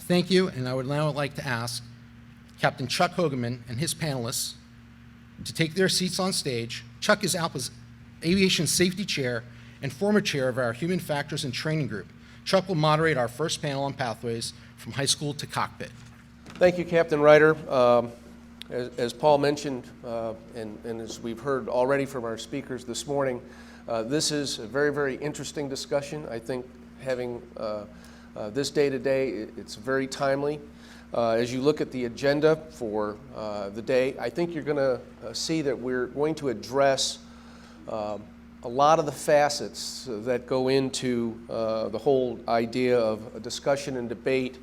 Thank you, and I would now like to ask Captain Chuck Hogeman and his panelists to take their seats on stage. Chuck is ALPA's Aviation Safety Chair and former chair of our Human Factors and Training Group. Chuck will moderate our first panel on pathways from high school to cockpit. Thank you, Captain Ryder. As Paul mentioned, and as we've heard already from our speakers this morning, this is a very, very interesting discussion. I think having this day today, it's very timely. As you look at the agenda for the day, I think you're going to see that we're going to address a lot of the facets that go into the whole idea of a discussion and debate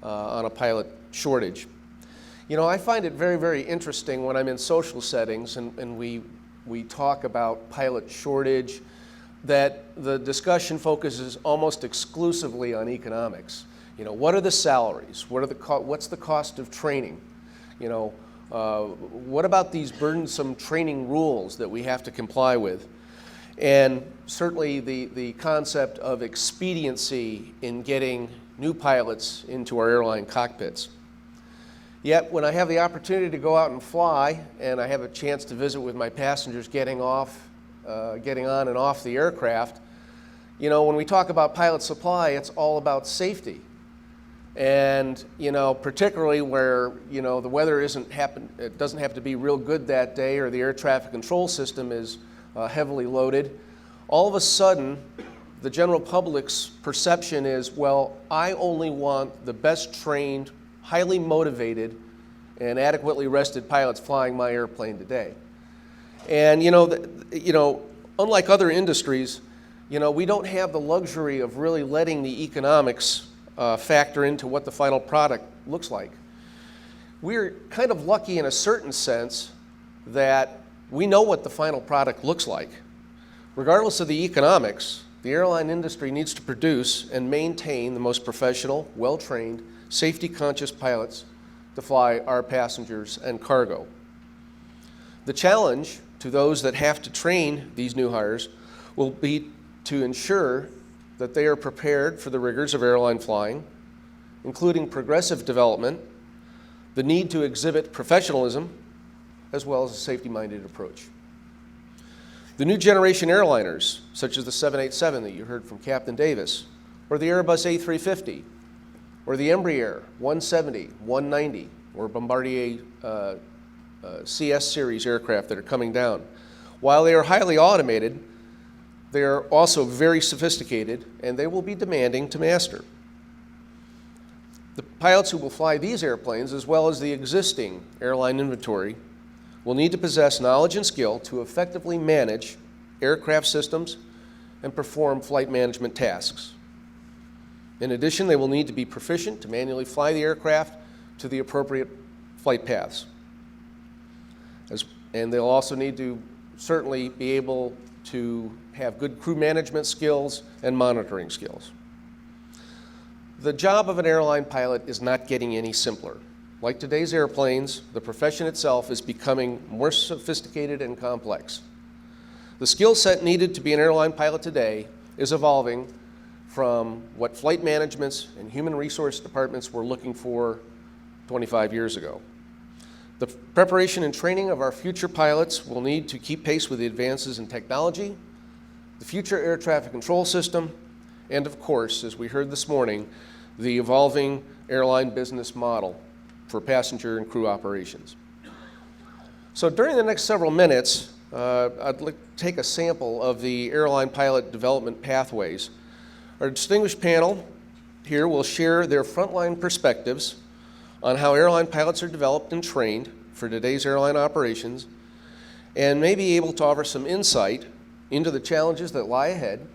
on a pilot shortage. You know, I find it very, very interesting when I'm in social settings and we talk about pilot shortage, that the discussion focuses almost exclusively on economics. You know, what are the salaries? What's the cost of training? You know, what about these burdensome training rules that we have to comply with? And certainly the concept of expediency in getting new pilots into our airline cockpits. Yet when I have the opportunity to go out and fly, and I have a chance to visit with my passengers getting on and off the aircraft, you know, when we talk about pilot supply, it's all about safety. And, you know, particularly where, you know, the weather it doesn't have to be real good that day, or the air traffic control system is heavily loaded, all of a sudden, the general public's perception is, well, I only want the best trained, highly motivated, and adequately rested pilots flying my airplane today. And, you know, unlike other industries, you know, we don't have the luxury of really letting the economics factor into what the final product looks like. We're kind of lucky in a certain sense that we know what the final product looks like. Regardless of the economics, the airline industry needs to produce and maintain the most professional, well-trained, safety-conscious pilots to fly our passengers and cargo. The challenge to those that have to train these new hires will be to ensure that they are prepared for the rigors of airline flying, including progressive development, the need to exhibit professionalism, as well as a safety-minded approach. The new generation airliners, such as the 787 that you heard from Captain Davis, or the Airbus A350, or the Embraer 170, 190, or Bombardier CS series aircraft that are coming down. While they are highly automated, they are also very sophisticated, and they will be demanding to master. The pilots who will fly these airplanes, as well as the existing airline inventory, will need to possess knowledge and skill to effectively manage aircraft systems and perform flight management tasks. In addition, they will need to be proficient to manually fly the aircraft to the appropriate flight paths. And they'll also need to certainly be able to have good crew management skills and monitoring skills. The job of an airline pilot is not getting any simpler. Like today's airplanes, the profession itself is becoming more sophisticated and complex. The skill set needed to be an airline pilot today is evolving from what flight managements and human resource departments were looking for 25 years ago. The preparation and training of our future pilots will need to keep pace with the advances in technology, the future air traffic control system, and of course, as we heard this morning, the evolving airline business model for passenger and crew operations. So during the next several minutes, I'd like to take a sample of the airline pilot development pathways. Our distinguished panel here will share their frontline perspectives on how airline pilots are developed and trained for today's airline operations, and may be able to offer some insight into the challenges that lie ahead,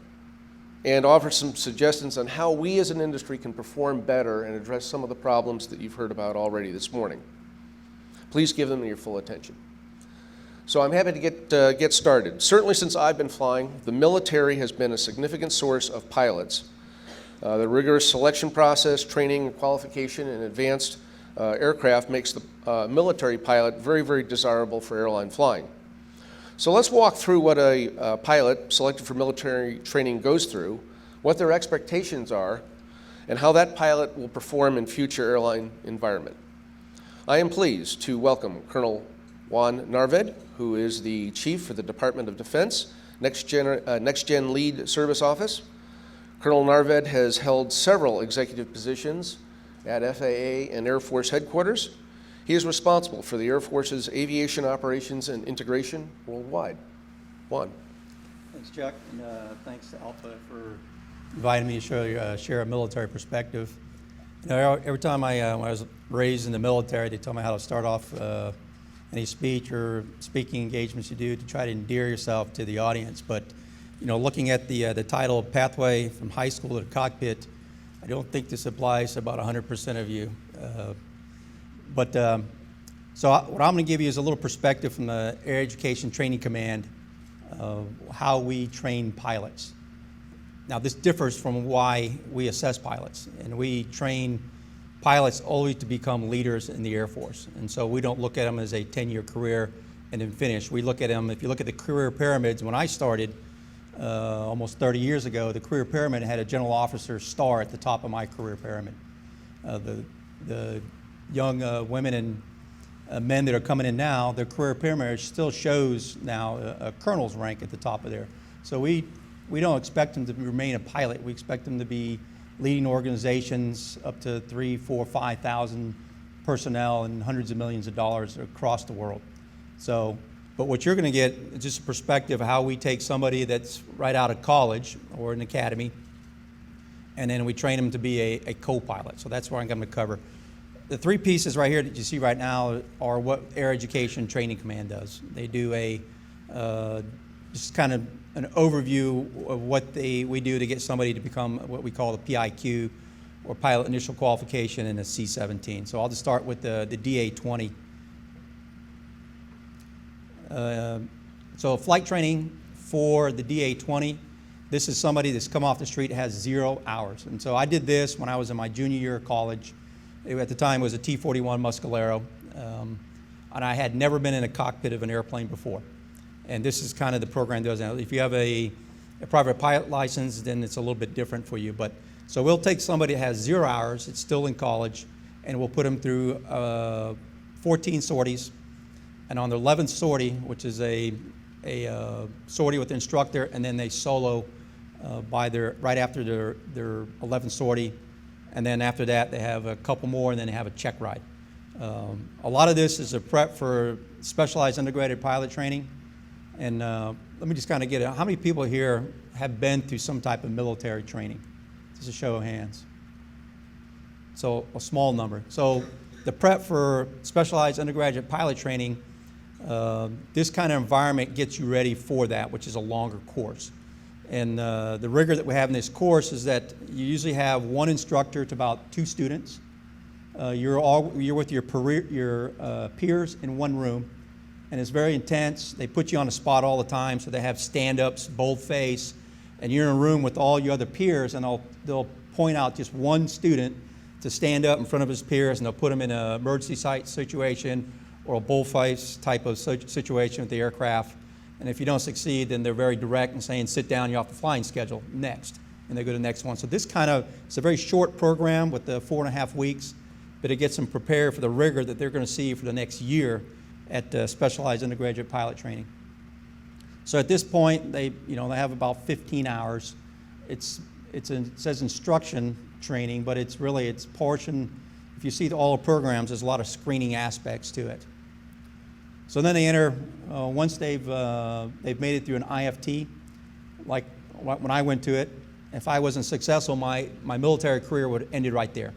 and offer some suggestions on how we as an industry can perform better and address some of the problems that you've heard about already this morning. Please give them your full attention. So I'm happy to get started. Certainly since I've been flying, the military has been a significant source of pilots. The rigorous selection process, training, and qualification in advanced aircraft makes the military pilot very, very desirable for airline flying. So let's walk through what a pilot selected for military training goes through, what their expectations are, and how that pilot will perform in future airline environment. I am pleased to welcome Colonel Juan Narved, who is the Chief for the Department of Defense, Next Gen Lead Service Office. Colonel Narved has held several executive positions at FAA and Air Force headquarters. He is responsible for the Air Force's aviation operations and integration worldwide. Juan. Thanks, Chuck, and thanks to ALPA for inviting me to share a military perspective. You know, every time when I was raised in the military, they told me how to start off any speech or speaking engagements you do to try to endear yourself to the audience. But you know, looking at the title Pathway from High School to Cockpit, I don't think this applies to about 100% of you. So what I'm going to give you is a little perspective from the Air Education Training Command of how we train pilots. Now, this differs from why we assess pilots, and we train pilots always to become leaders in the Air Force. And so we don't look at them as a 10-year career and then finish. We look at them, if you look at the career pyramids, when I started almost 30 years ago, the career pyramid had a general officer star at the top of my career pyramid. The young women and men that are coming in now, their career pyramid still shows now a colonel's rank at the top of there. So we don't expect them to remain a pilot. We expect them to be leading organizations up to 3,000, 4,000, 5,000 personnel and hundreds of millions of dollars across the world. So, but what you're going to get is just a perspective of how we take somebody that's right out of college or an academy, and then we train them to be a co-pilot. So that's what I'm going to cover. The three pieces right here that you see right now are what Air Education Training Command does. They do just kind of an overview of what we do to get somebody to become what we call the PIQ, or Pilot Initial Qualification, in a C-17. So I'll just start with the DA-20. So flight training for the DA-20, this is somebody that's come off the street, has 0 hours. And so I did this when I was in my junior year of college. At the time, it was a T-41 Muscalero, and I had never been in a cockpit of an airplane before. And this is kind of the program that does now. If you have a private pilot license, then it's a little bit different for you. But so we'll take somebody that has 0 hours, it's still in college, and we'll put them through 14 sorties. And on their 11th sortie, which is a sortie with the instructor, and then they solo right after their 11th sortie. And then after that, they have a couple more, and then they have a check ride. A lot of this is a prep for specialized integrated pilot training. And let me just kind of get it. How many people here have been through some type of military training? Just a show of hands. So a small number. So the prep for specialized undergraduate pilot training, this kind of environment gets you ready for that, which is a longer course. And the rigor that we have in this course is that you usually have one instructor to about 2 students. You're with your peers in one room, and it's very intense. They put you on the spot all the time, so they have stand-ups, bold face, and you're in a room with all your other peers, and they'll point out just one student to stand up in front of his peers, and they'll put him in an emergency site situation or a bullfight type of situation with the aircraft. And if you don't succeed, then they're very direct in saying, sit down, you're off the flying schedule, next. And they go to the next one. So this it's a very short program with the 4.5 weeks, but it gets them prepared for the rigor that they're going to see for the next year at specialized undergraduate pilot training. So at this point, they have about 15 hours. It says instruction training, but it's portion. If you see all the programs, there's a lot of screening aspects to it. So then they enter, once they've made it through an IFT, like when I went to it, if I wasn't successful, my military career would have ended right there.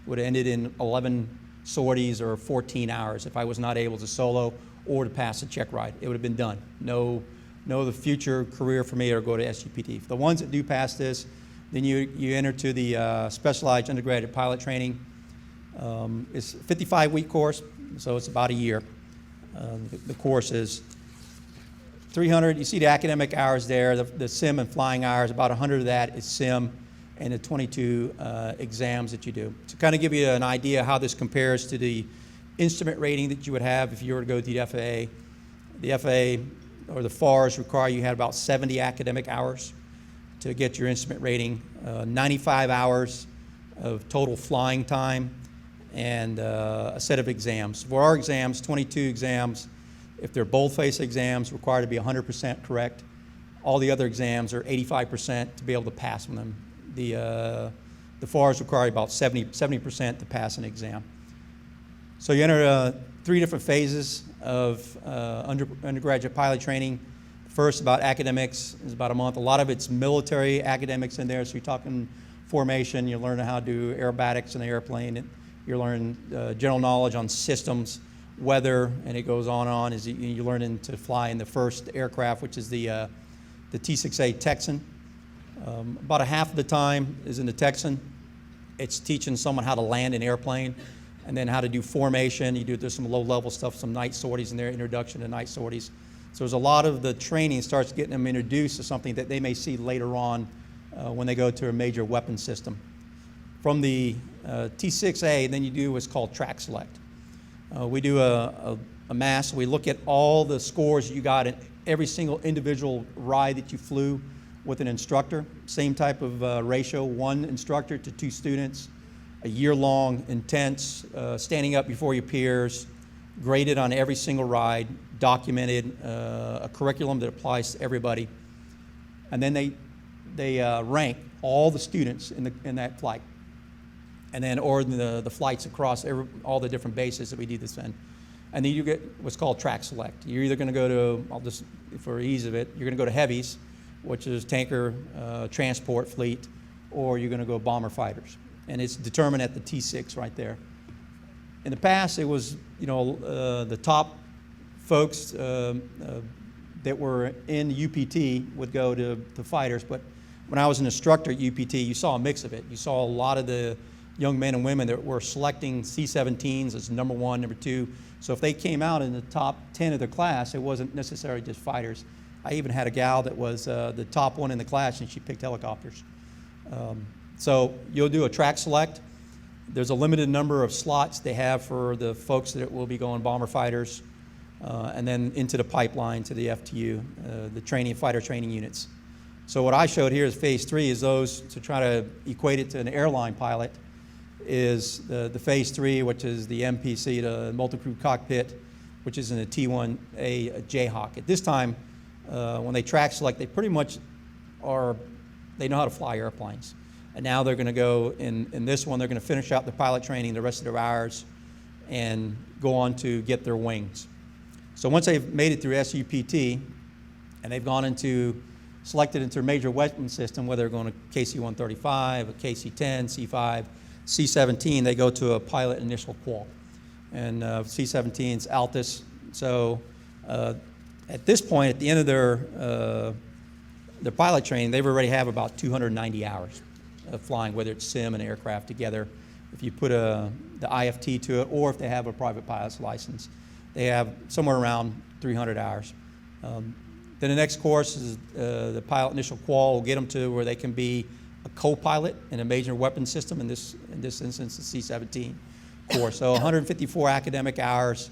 Would have ended in 11 sorties or 14 hours if I was not able to solo or to pass a check ride. It would have been done. No the future career for me or go to SUPT. For the ones that do pass this, then you enter to the specialized undergraduate pilot training. It's a 55-week course, so it's about a year. The course is 300. You see the academic hours there, the sim and flying hours, about 100 of that is sim, and the 22 exams that you do. To kind of give you an idea how this compares to the instrument rating that you would have if you were to go to the FAA. The FAA or the FARs require you had about 70 academic hours to get your instrument rating, 95 hours of total flying time and a set of exams. For our exams, 22 exams. If they're boldface exams, required to be 100% correct. All the other exams are 85% to be able to pass on them. The FARs require about 70% to pass an exam. So you enter 3 different phases of undergraduate pilot training. First, about academics, is about a month. A lot of it's military academics in there, so you're talking formation, you're learning how to do aerobatics in the airplane, you're learning general knowledge on systems, weather, and it goes on and on as you're learning to fly in the first aircraft, which is the T-6A Texan. About a half of the time is in the Texan. It's teaching someone how to land an airplane and then how to do formation. There's some low-level stuff, some night sorties in there, introduction to night sorties. So there's a lot of the training starts getting them introduced to something that they may see later on when they go to a major weapon system. From the T-6A, then you do what's called track select. We do a mass. We look at all the scores you got in every single individual ride that you flew with an instructor. Same type of ratio, 1 instructor to 2 students. A year-long, intense, standing up before your peers, graded on every single ride, documented, a curriculum that applies to everybody. And then they rank all the students in that flight. And then, or the flights across all the different bases that we do this in. And then you get what's called track select. You're either going to go to, I'll just, for ease of it, you're going to go to heavies, which is tanker transport fleet, or you're going to go bomber fighters. And it's determined at the T6 right there. In the past, it was, the top folks that were in the UPT would go to fighters, but when I was an instructor at UPT, you saw a mix of it. You saw a lot of the young men and women that were selecting C-17s as number 1, number 2. So if they came out in the top 10 of their class, it wasn't necessarily just fighters. I even had a gal that was the top 1 in the class, and she picked helicopters. So you'll do a track select. There's a limited number of slots they have for the folks that will be going bomber fighters, and then into the pipeline to the FTU, the fighter training units. So what I showed here is phase 3 is those, to try to equate it to an airline pilot, is the phase 3, which is the MPC, the multi-crew cockpit, which is in the T-1A Jayhawk. At this time, when they track select, they pretty much they know how to fly airplanes. And now they're going to go, in this one, they're going to finish out the pilot training the rest of their hours and go on to get their wings. So once they've made it through SUPT and they've gone selected into a major weapon system, whether they're going to KC-135, a KC-10, C-5, C-17, they go to a pilot initial qual. And C-17's Altus. So at this point, at the end of their pilot training, they already have about 290 hours of flying, whether it's sim and aircraft together. If you put the IFT to it, or if they have a private pilot's license, they have somewhere around 300 hours. Then the next course is the pilot initial qual will get them to where they can be a co-pilot in a major weapon system, in this instance, the C-17 course. So 154 academic hours,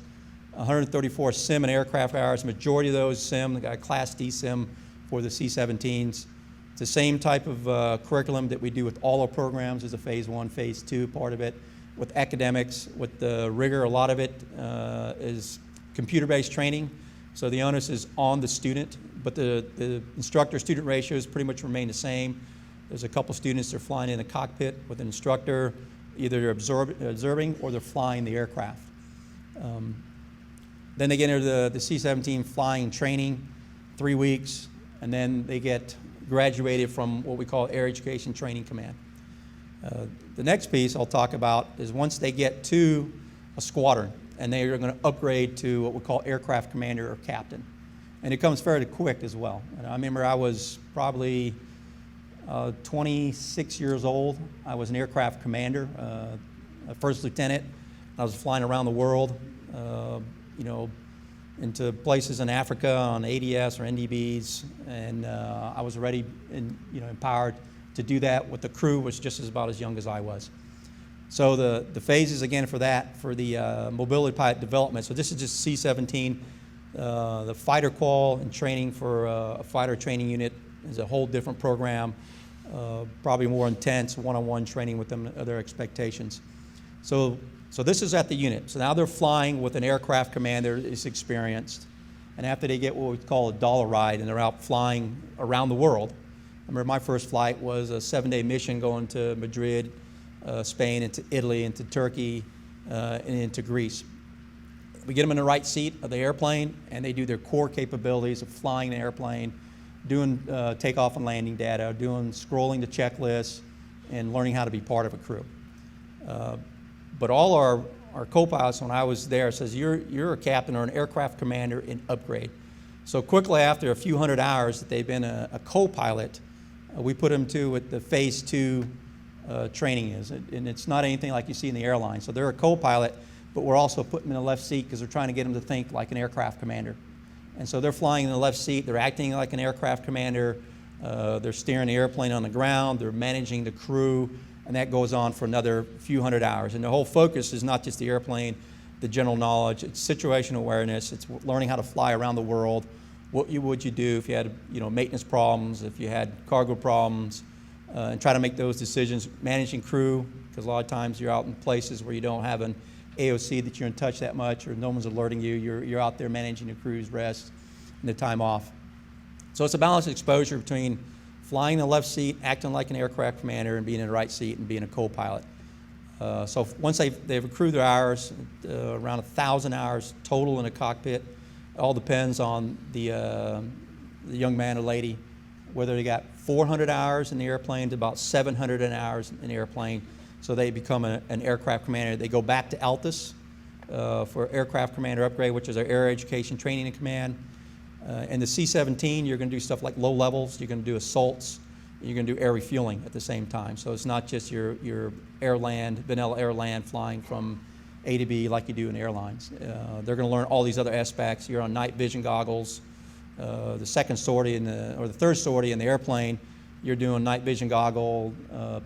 134 sim and aircraft hours. Majority of those sim, they got a Class D sim for the C-17s. It's the same type of curriculum that we do with all our programs. There's a phase 1, phase 2 part of it. With academics, with the rigor, a lot of it is computer-based training. So the onus is on the student, but the instructor-student ratios pretty much remain the same. There's a couple students that are flying in the cockpit with an instructor, either they're observing or they're flying the aircraft. Then they get into the C-17 flying training, 3 weeks, and then they get graduated from what we call Air Education Training Command. The next piece I'll talk about is once they get to a squadron, and they are going to upgrade to what we call aircraft commander or captain. And it comes fairly quick as well. And I remember I was probably 26 years old. I was an aircraft commander, a first lieutenant. I was flying around the world, into places in Africa on ADS or NDBs, and I was already empowered to do that with the crew, was just about as young as I was. So the phases again for the mobility pilot development. So this is just C-17. The fighter qual and training for a fighter training unit is a whole different program. probably more intense one-on-one training with them, their expectations. So this is at the unit. So now they're flying with an aircraft commander that's experienced. And after they get what we call a dollar ride and they're out flying around the world. I remember my first flight was a 7-day mission going to Madrid, Spain, into Italy, into Turkey, and into Greece. We get them in the right seat of the airplane, and they do their core capabilities of flying the airplane, doing takeoff and landing data, scrolling the checklists, and learning how to be part of a crew. But all our co-pilots, when I was there, says you're a captain or an aircraft commander in upgrade. So quickly after a few hundred hours that they've been a co-pilot, we put them to what the phase 2 training is. And it's not anything like you see in the airline. So they're a co-pilot, but we're also putting them in the left seat because we're trying to get them to think like an aircraft commander. And so they're flying in the left seat, they're acting like an aircraft commander, they're steering the airplane on the ground, they're managing the crew, and that goes on for another few hundred hours. And the whole focus is not just the airplane, the general knowledge, it's situational awareness, it's learning how to fly around the world, what would you do if you had maintenance problems, if you had cargo problems, and try to make those decisions, managing crew, because a lot of times you're out in places where you don't have an AOC that you're in touch that much, or no one's alerting you. You're out there managing the crew's rest and the time off. So it's a balanced exposure between flying in the left seat, acting like an aircraft commander, and being in the right seat and being a co-pilot. So once they've accrued their hours, around 1,000 hours total in a cockpit. It all depends on the young man or lady, whether they got 400 hours in the airplane to about 700 hours in the airplane. So they become an aircraft commander. They go back to ALPA for aircraft commander upgrade, which is our air education training and command. And the C-17, you're going to do stuff like low levels. You're going to do assaults. You're going to do air refueling at the same time. So it's not just your vanilla air-land flying from A to B like you do in airlines. They're going to learn all these other aspects. You're on night vision goggles. The second sortie or the third sortie in the airplane, you're doing night vision goggle,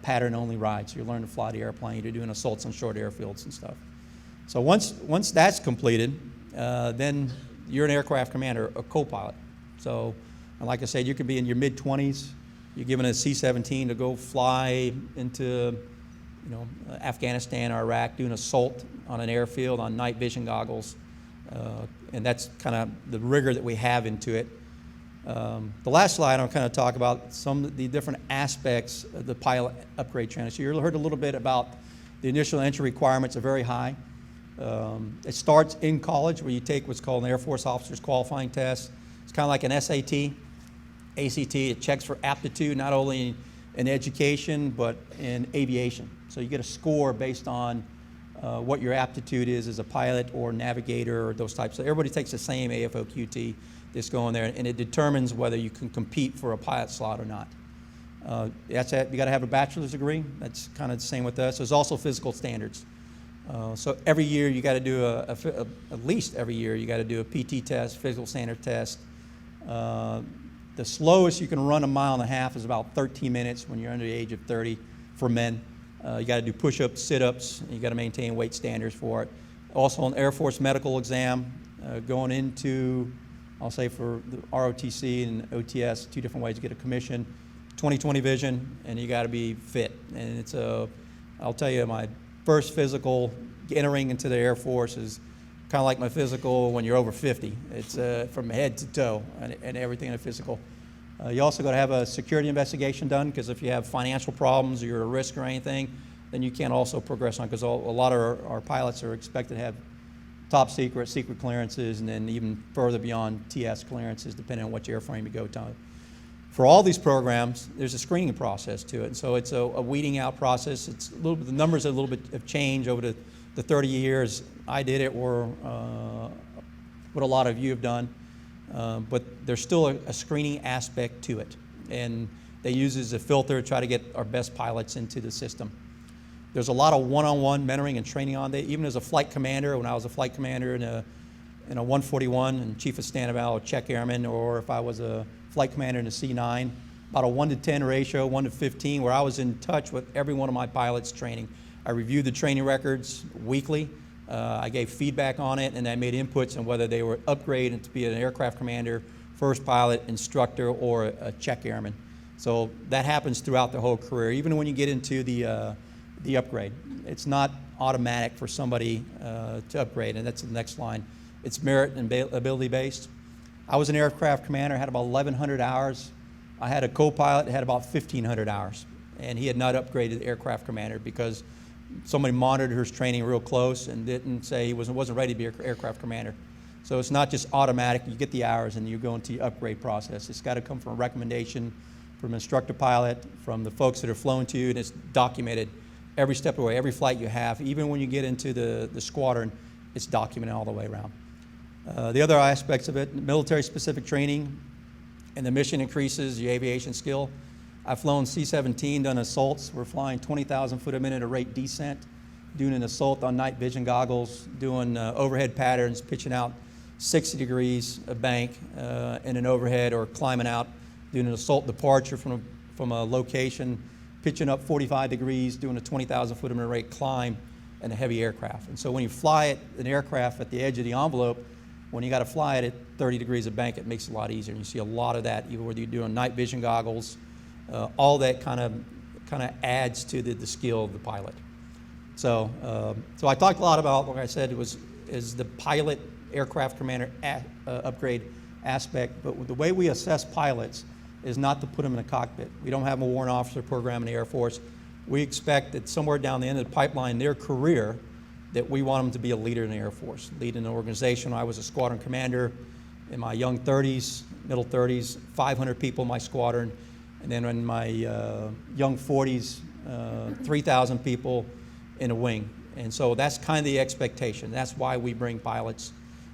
pattern-only rides. You're learning to fly the airplane. You're doing assaults on short airfields and stuff. So once that's completed, then you're an aircraft commander, a co-pilot. So, and like I said, you could be in your mid-20s. You're given a C-17 to go fly into, Afghanistan or Iraq, doing assault on an airfield on night vision goggles, and that's kind of the rigor that we have into it. The last slide, I'll kind of talk about some of the different aspects of the pilot upgrade training. So you heard a little bit about the initial entry requirements are very high. It starts in college where you take what's called an Air Force Officers Qualifying Test. It's kind of like an SAT, ACT. It checks for aptitude not only in education but in aviation. So you get a score based on what your aptitude is as a pilot or navigator or those types. So everybody takes the same AFOQT. Just go in there, and it determines whether you can compete for a pilot slot or not. That's it. You got to have a bachelor's degree. That's kind of the same with us. There's also physical standards. So every year you got to do at least every year you got to do a PT test, physical standard test. The slowest you can run a mile and a half is about 13 minutes when you're under the age of 30 for men. You got to do push-ups, sit-ups. You got to maintain weight standards for it. Also an Air Force medical exam going into, I'll say for the ROTC and OTS, 2 different ways to get a commission. 20/20 vision, and you got to be fit. And it's I'll tell you, my first physical entering into the Air Force is kind of like my physical when you're over 50. It's from head to toe and everything in a physical. You also got to have a security investigation done, because if you have financial problems or you're at risk or anything, then you can't also progress on, because a lot of our pilots are expected to have top secret clearances, and then even further beyond TS clearances, depending on which airframe you go to. For all these programs, there's a screening process to it, and so it's a weeding out process. It's a little bit, the numbers have a little bit of change over the 30 years I did it, or what a lot of you have done, but there's still a screening aspect to it, and they use it as a filter to try to get our best pilots into the system. There's a lot of one-on-one mentoring and training on that. Even as a flight commander, when I was a flight commander in a 141 and chief of standby or check airman, or if I was a flight commander in a C9, about a 1-to-10 ratio, 1-to-15, where I was in touch with every one of my pilots' training. I reviewed the training records weekly. I gave feedback on it, and I made inputs on whether they were upgraded to be an aircraft commander, first pilot, instructor, or a check airman. So that happens throughout the whole career, even when you get into the upgrade. It's not automatic for somebody to upgrade, and that's the next line. It's merit and ability based. I was an aircraft commander, had about 1,100 hours. I had a co-pilot that had about 1,500 hours, and he had not upgraded the aircraft commander because somebody monitored his training real close and didn't say he wasn't ready to be an aircraft commander. So it's not just automatic. You get the hours and you go into the upgrade process. It's got to come from a recommendation from an instructor pilot, from the folks that are flown to you, and it's documented every step of the way, every flight you have. Even when you get into the squadron, it's documented all the way around. The other aspects of it, military-specific training, and the mission increases your aviation skill. I've flown C-17, done assaults. We're flying 20,000 foot a minute at rate descent, doing an assault on night vision goggles, doing overhead patterns, pitching out 60 degrees a bank in an overhead, or climbing out, doing an assault departure from a location, pitching up 45 degrees, doing a 20,000 foot a minute rate climb in a heavy aircraft. And so when you fly an aircraft at the edge of the envelope, when you got to fly it at 30 degrees a bank, it makes it a lot easier. And you see a lot of that, even whether you're doing night vision goggles, all that kind of adds to the skill of the pilot. So I talked a lot about, like I said, is the pilot aircraft commander upgrade aspect. But the way we assess pilots is not to put them in a cockpit. We don't have a warrant officer program in the Air Force. We expect that somewhere down the end of the pipeline, their career, that we want them to be a leader in the Air Force, leading an organization. I was a squadron commander in my young 30s, middle 30s, 500 people in my squadron, and then in my young 40s, 3,000 people in a wing. And so that's kind of the expectation. That's why we bring pilots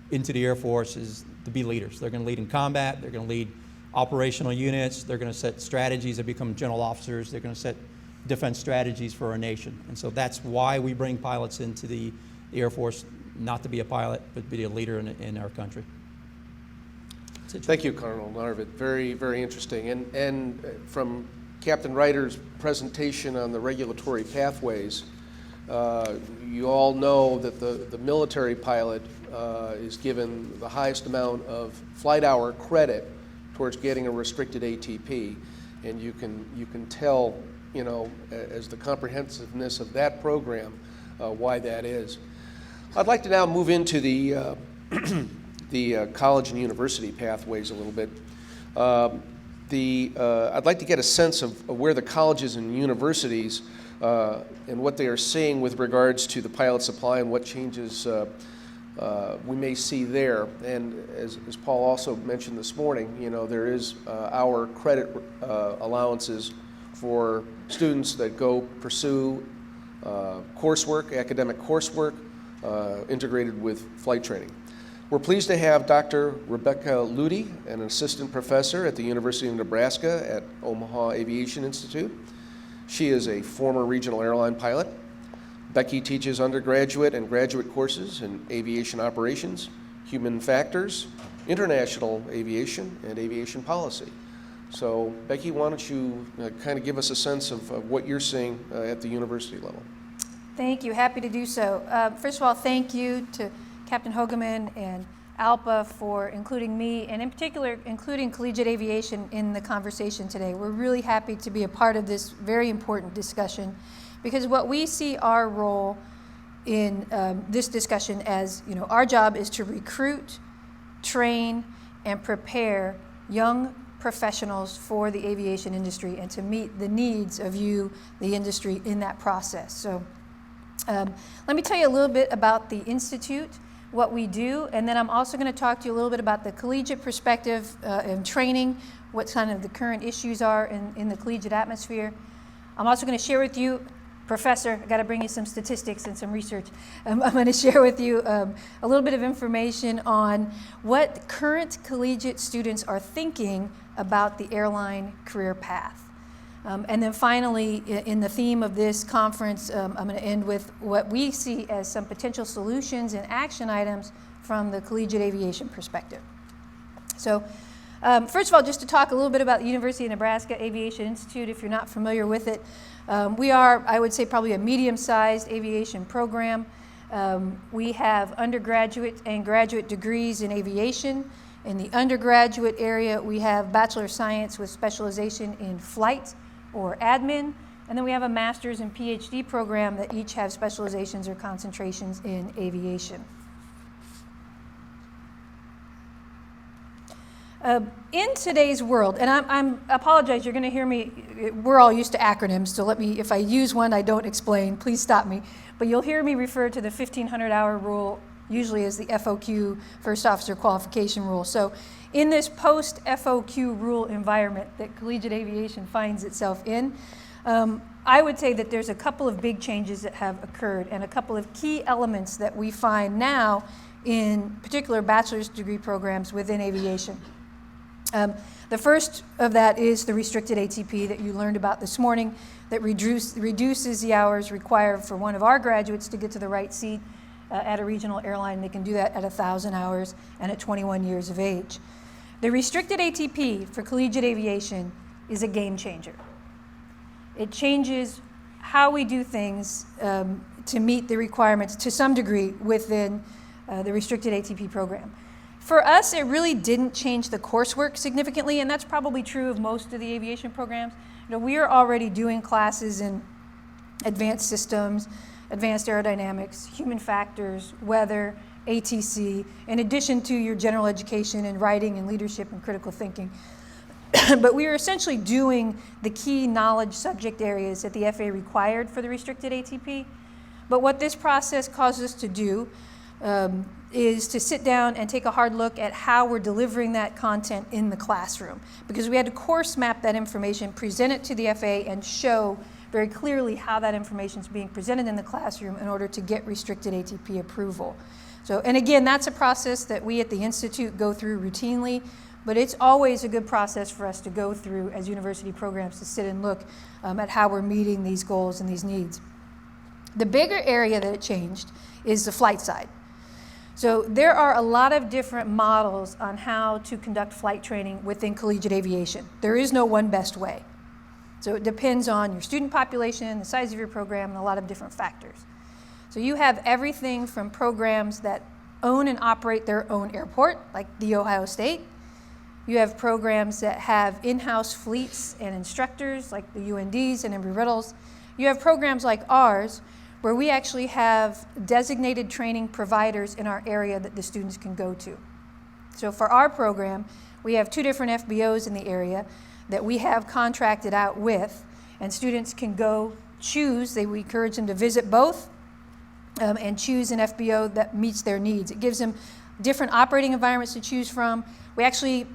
into the Air Force, is to be leaders. They're going to lead in combat, they're going to lead operational units, they're going to set strategies, they become general officers, they're going to set defense strategies for our nation. And so that's why we bring pilots into the Air Force, not to be a pilot, but to be a leader in our country. Thank you, Colonel Narvik. Very, very interesting. And from Captain Ryder's presentation on the regulatory pathways, you all know that the military pilot is given the highest amount of flight hour credit towards getting a restricted ATP, and you can tell, you know, as the comprehensiveness of that program, why that is. I'd like to now move into the the college and university pathways a little bit. I'd like to get a sense of where the colleges and universities and what they are seeing with regards to the pilot supply and what changes we may see there. And as Paul also mentioned this morning, you know, there is our credit allowances for students that go pursue coursework, academic coursework, integrated with flight training. We're pleased to have Dr. Rebecca Ludy, an assistant professor at the University of Nebraska at Omaha Aviation Institute. She is a former regional airline pilot. Becky teaches undergraduate and graduate courses in aviation operations, human factors, international aviation, and aviation policy. So, Becky, why don't you kind of give us a sense of what you're seeing at the university level? Thank you. Happy to do so. First of all, thank you to Captain Hogeman and ALPA for including me, and in particular, including Collegiate Aviation in the conversation today. We're really happy to be a part of this very important discussion, because what we see our role in this discussion as, you know, our job is to recruit, train, and prepare young professionals for the aviation industry and to meet the needs of you, the industry, in that process. So let me tell you a little bit about the Institute, what we do, and then I'm also going to talk to you a little bit about the collegiate perspective and training, what kind of the current issues are in the collegiate atmosphere. I'm also going to share with you, Professor, I got to bring you some statistics and some research. I'm going to share with you a little bit of information on what current collegiate students are thinking about the airline career path. And then finally, in the theme of this conference, I'm going to end with what we see as some potential solutions and action items from the collegiate aviation perspective. So first of all, just to talk a little bit about the University of Nebraska Aviation Institute, if you're not familiar with it. We are, I would say, probably a medium-sized aviation program. We have undergraduate and graduate degrees in aviation, In the undergraduate area, we have Bachelor of Science with specialization in flight or admin, and then we have a master's and PhD program that each have specializations or concentrations in aviation. In today's world, and I apologize, you're going to hear me, we're all used to acronyms, so let me, if I use one I don't explain, please stop me. But you'll hear me refer to the 1,500-hour rule, usually as the FOQ, First Officer Qualification Rule. So in this post-FOQ rule environment that Collegiate Aviation finds itself in, I would say that there's a couple of big changes that have occurred and a couple of key elements that we find now in particular bachelor's degree programs within aviation. The first of that is the restricted ATP that you learned about this morning that reduces the hours required for one of our graduates to get to the right seat at a regional airline. They can do that at 1,000 hours and at 21 years of age. The restricted ATP for collegiate aviation is a game changer. It changes how we do things to meet the requirements to some degree within the restricted ATP program. For us, it really didn't change the coursework significantly, and that's probably true of most of the aviation programs. You know, we are already doing classes in advanced systems, advanced aerodynamics, human factors, weather, ATC, in addition to your general education in writing and leadership and critical thinking. But we are essentially doing the key knowledge subject areas that the FAA required for the restricted ATP. But what this process causes us to do is to sit down and take a hard look at how we're delivering that content in the classroom. Because we had to course map that information, present it to the FAA, and show very clearly how that information is being presented in the classroom in order to get restricted ATP approval. So, and again, that's a process that we at the Institute go through routinely, but it's always a good process for us to go through as university programs to sit and look at how we're meeting these goals and these needs. The bigger area that it changed is the flight side. So there are a lot of different models on how to conduct flight training within collegiate aviation. There is no one best way. So it depends on your student population, the size of your program, and a lot of different factors. So you have everything from programs that own and operate their own airport, like The Ohio State. You have programs that have in-house fleets and instructors, like the UNDs and Embry-Riddles. You have programs like ours, where we actually have designated training providers in our area that the students can go to. So for our program, we have 2 different FBOs in the area that we have contracted out with, and students can go choose. We encourage them to visit both and choose an FBO that meets their needs. It gives them different operating environments to choose from. We actually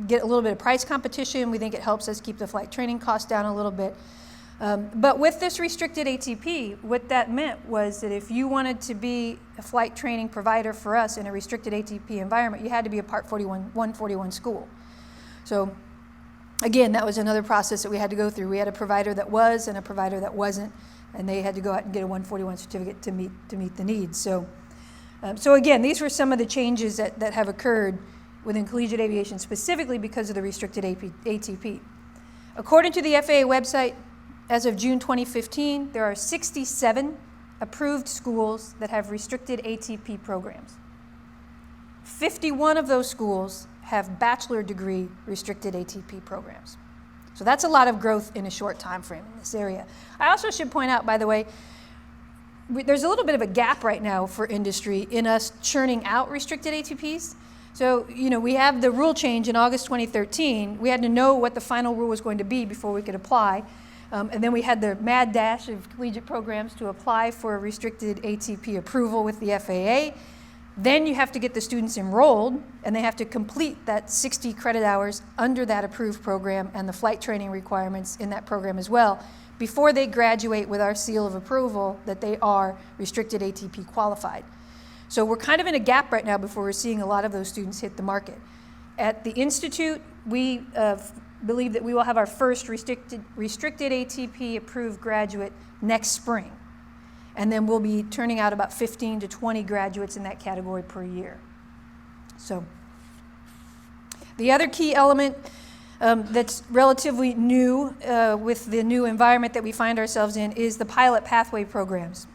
get a little bit of price competition. We think it helps us keep the flight training costs down a little bit. But with this restricted ATP, what that meant was that if you wanted to be a flight training provider for us in a restricted ATP environment, you had to be a Part 141 school. So again, that was another process that we had to go through. We had a provider that was and a provider that wasn't, and they had to go out and get a 141 certificate to meet the needs. So again, these were some of the changes that have occurred within collegiate aviation, specifically because of the restricted ATP. According to the FAA website, as of June 2015, there are 67 approved schools that have restricted ATP programs. 51 of those schools have bachelor degree restricted ATP programs. So that's a lot of growth in a short time frame in this area. I also should point out, by the way, there's a little bit of a gap right now for industry in us churning out restricted ATPs. So, we have the rule change in August 2013. We had to know what the final rule was going to be before we could apply. And then we had the mad dash of collegiate programs to apply for a restricted ATP approval with the FAA. Then you have to get the students enrolled, and they have to complete that 60 credit hours under that approved program and the flight training requirements in that program as well, before they graduate with our seal of approval that they are restricted ATP qualified. So we're kind of in a gap right now before we're seeing a lot of those students hit the market. At the Institute, we believe that we will have our first restricted ATP approved graduate next spring. And then we'll be turning out about 15 to 20 graduates in that category per year. So the other key element that's relatively new with the new environment that we find ourselves in is the pilot pathway programs.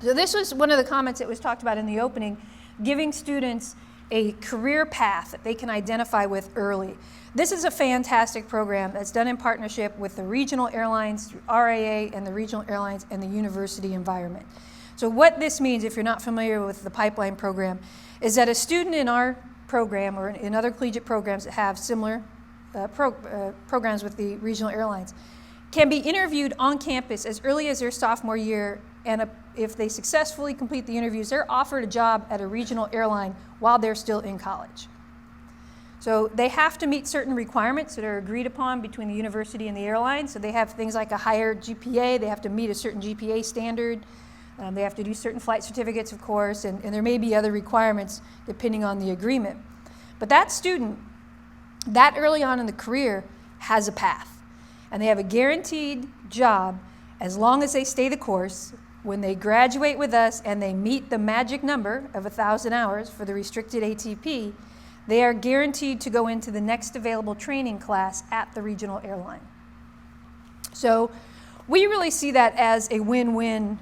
So this was one of the comments that was talked about in the opening, giving students a career path that they can identify with early. This is a fantastic program that's done in partnership with the regional airlines, through RAA and the regional airlines and the university environment. So what this means, if you're not familiar with the pipeline program, is that a student in our program or in other collegiate programs that have similar programs with the regional airlines can be interviewed on campus as early as their sophomore year, and if they successfully complete the interviews, they're offered a job at a regional airline while they're still in college. So they have to meet certain requirements that are agreed upon between the university and the airline. So they have things like a higher GPA, they have to meet a certain GPA standard, they have to do certain flight certificates, of course, and there may be other requirements depending on the agreement. But that student, that early on in the career, has a path. And they have a guaranteed job as long as they stay the course. When they graduate with us and they meet the magic number of 1,000 hours for the restricted ATP, they are guaranteed to go into the next available training class at the regional airline. So we really see that as a win-win,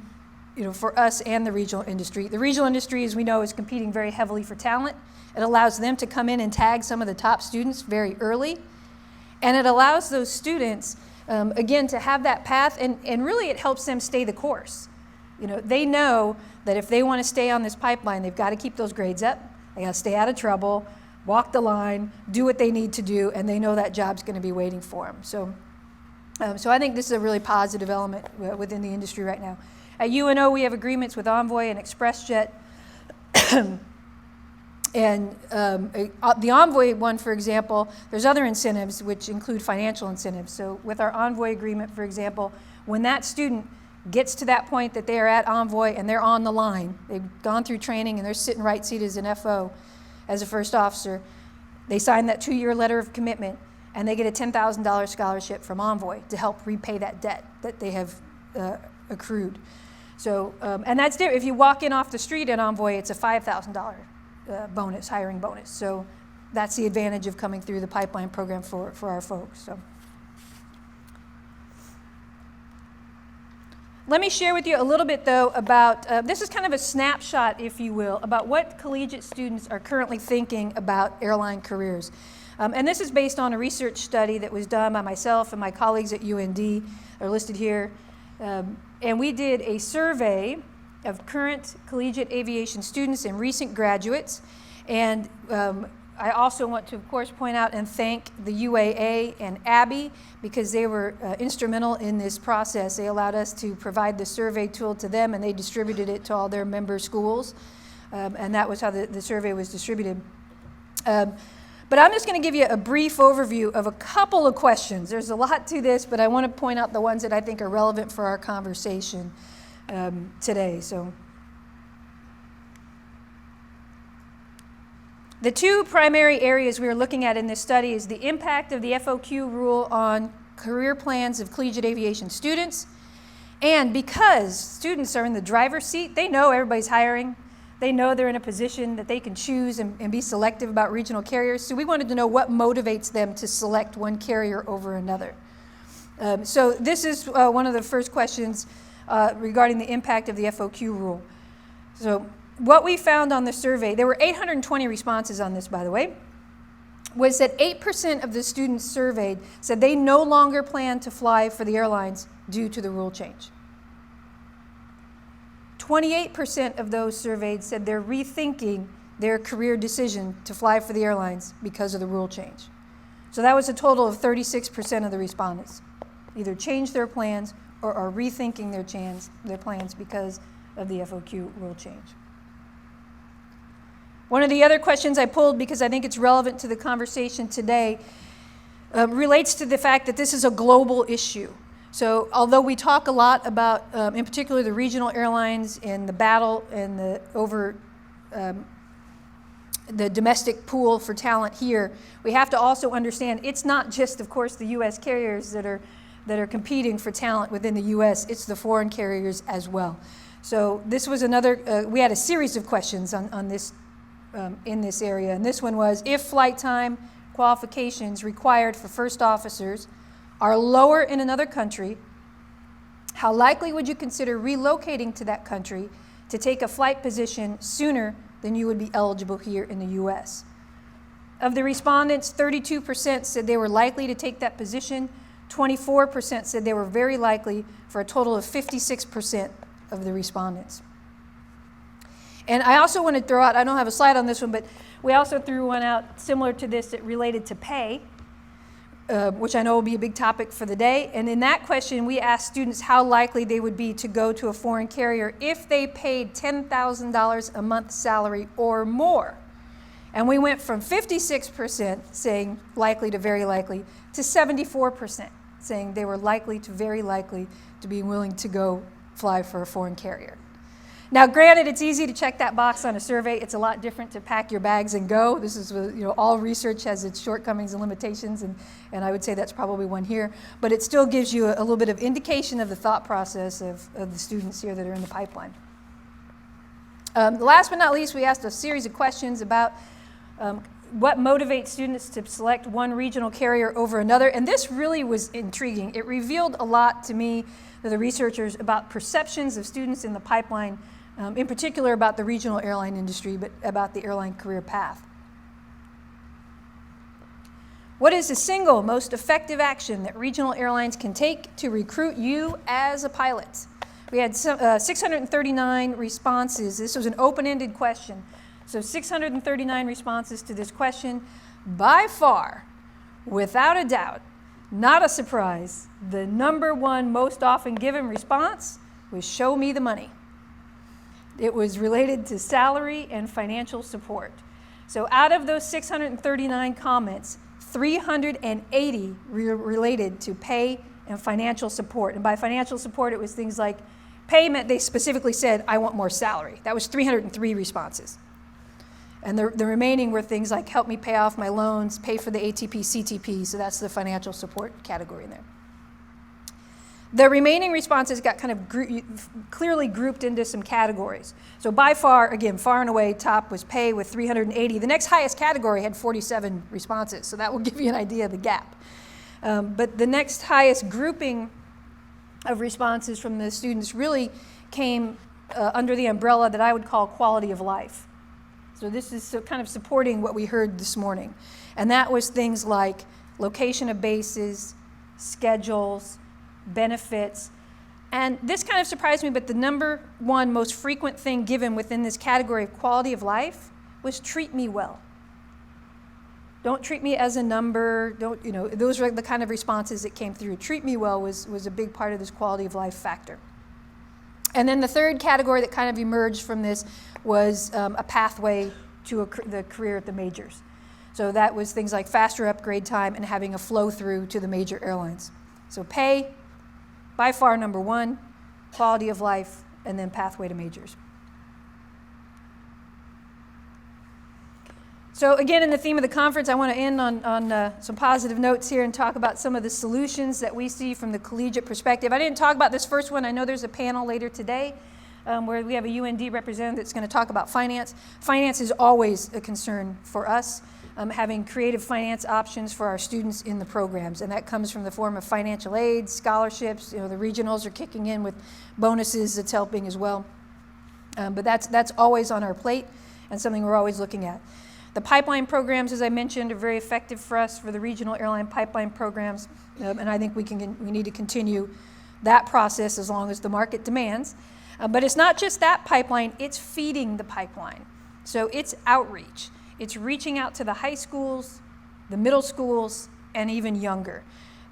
for us and the regional industry. The regional industry, as we know, is competing very heavily for talent. It allows them to come in and tag some of the top students very early. And it allows those students, again, to have that path, and really it helps them stay the course. They know that if they want to stay on this pipeline, they've got to keep those grades up, they got to stay out of trouble, walk the line, do what they need to do, and they know that job's going to be waiting for them. So I think this is a really positive element within the industry right now. At UNO, we have agreements with Envoy and ExpressJet. And the Envoy one, for example, there's other incentives which include financial incentives. So with our Envoy agreement, for example, when that student gets to that point that they are at Envoy and they're on the line, they've gone through training and they're sitting right seated as an FO, as a first officer, they sign that 2-year letter of commitment and they get a $10,000 scholarship from Envoy to help repay that debt that they have accrued. So, and that's different. If you walk in off the street at Envoy, it's a $5,000 bonus, hiring bonus. So that's the advantage of coming through the pipeline program for our folks. So let me share with you a little bit, though, about, this is kind of a snapshot, if you will, about what collegiate students are currently thinking about airline careers. And this is based on a research study that was done by myself and my colleagues at UND, are listed here. And we did a survey of current collegiate aviation students and recent graduates. And I also want to, of course, point out and thank the UAA and Abby because they were instrumental in this process. They allowed us to provide the survey tool to them, and they distributed it to all their member schools. And that was how the survey was distributed. But I'm just going to give you a brief overview of a couple of questions. There's a lot to this, but I want to point out the ones that I think are relevant for our conversation today. So, the two primary areas we are looking at in this study is the impact of the FOQ rule on career plans of collegiate aviation students. And because students are in the driver's seat, they know everybody's hiring. They know they're in a position that they can choose and be selective about regional carriers. So we wanted to know what motivates them to select one carrier over another. So this is one of the first questions regarding the impact of the FOQ rule. So what we found on the survey, there were 820 responses on this, by the way, was that 8% of the students surveyed said they no longer plan to fly for the airlines due to the rule change. 28% of those surveyed said they're rethinking their career decision to fly for the airlines because of the rule change. So that was a total of 36% of the respondents either changed their plans or are rethinking their plans because of the FOQ rule change. One of the other questions I pulled, because I think it's relevant to the conversation today, relates to the fact that this is a global issue. So although we talk a lot about, in particular, the regional airlines and the battle and over the domestic pool for talent here, we have to also understand it's not just, of course, the U.S. carriers that are competing for talent within the U.S., it's the foreign carriers as well. So this was another, we had a series of questions on this, in this area, and this one was, if flight time qualifications required for first officers are lower in another country, how likely would you consider relocating to that country to take a flight position sooner then you would be eligible here in the U.S. Of the respondents, 32% said they were likely to take that position. 24% said they were very likely, for a total of 56% of the respondents. And I also want to throw out, I don't have a slide on this one, but we also threw one out similar to this that related to pay, which I know will be a big topic for the day. And in that question, we asked students how likely they would be to go to a foreign carrier if they paid $10,000 a month salary or more. And we went from 56% saying likely to very likely to 74% saying they were likely to very likely to be willing to go fly for a foreign carrier. Now, granted, it's easy to check that box on a survey. It's a lot different to pack your bags and go. This is, all research has its shortcomings and limitations, and I would say that's probably one here. But it still gives you a little bit of indication of the thought process of the students here that are in the pipeline. Last but not least, we asked a series of questions about what motivates students to select one regional carrier over another, and this really was intriguing. It revealed a lot to me, the researchers, about perceptions of students in the pipeline, in particular about the regional airline industry, but about the airline career path. What is the single most effective action that regional airlines can take to recruit you as a pilot? We had 639 responses. This was an open-ended question. So 639 responses to this question. By far, without a doubt, not a surprise, the number one most often given response was show me the money. It was related to salary and financial support. So out of those 639 comments, 380 related to pay and financial support. And by financial support, it was things like payment. They specifically said, I want more salary. That was 303 responses. And the remaining were things like help me pay off my loans, pay for the ATP, CTP, so that's the financial support category in there. The remaining responses got kind of clearly grouped into some categories. So by far, again, far and away, top was pay with 380. The next highest category had 47 responses, so that will give you an idea of the gap. But the next highest grouping of responses from the students really came under the umbrella that I would call quality of life. So this is kind of supporting what we heard this morning. And that was things like location of bases, schedules, benefits. And this kind of surprised me, but the number one most frequent thing given within this category of quality of life was treat me well. Don't treat me as a number, those were the kind of responses that came through. Treat me well was a big part of this quality of life factor. And then the third category that kind of emerged from this was a pathway to the career at the majors. So that was things like faster upgrade time and having a flow through to the major airlines. So pay, by far number one, quality of life, and then pathway to majors. So again, in the theme of the conference, I want to end on some positive notes here and talk about some of the solutions that we see from the collegiate perspective. I didn't talk about this first one. I know there's a panel later today where we have a UND representative that's going to talk about finance. Finance is always a concern for us, having creative finance options for our students in the programs. And that comes from the form of financial aid, scholarships. The regionals are kicking in with bonuses that's helping as well. But that's always on our plate and something we're always looking at. The pipeline programs, as I mentioned, are very effective for us for the regional airline pipeline programs, and I think we need to continue that process as long as the market demands. But it's not just that pipeline, it's feeding the pipeline. So it's outreach. It's reaching out to the high schools, the middle schools, and even younger.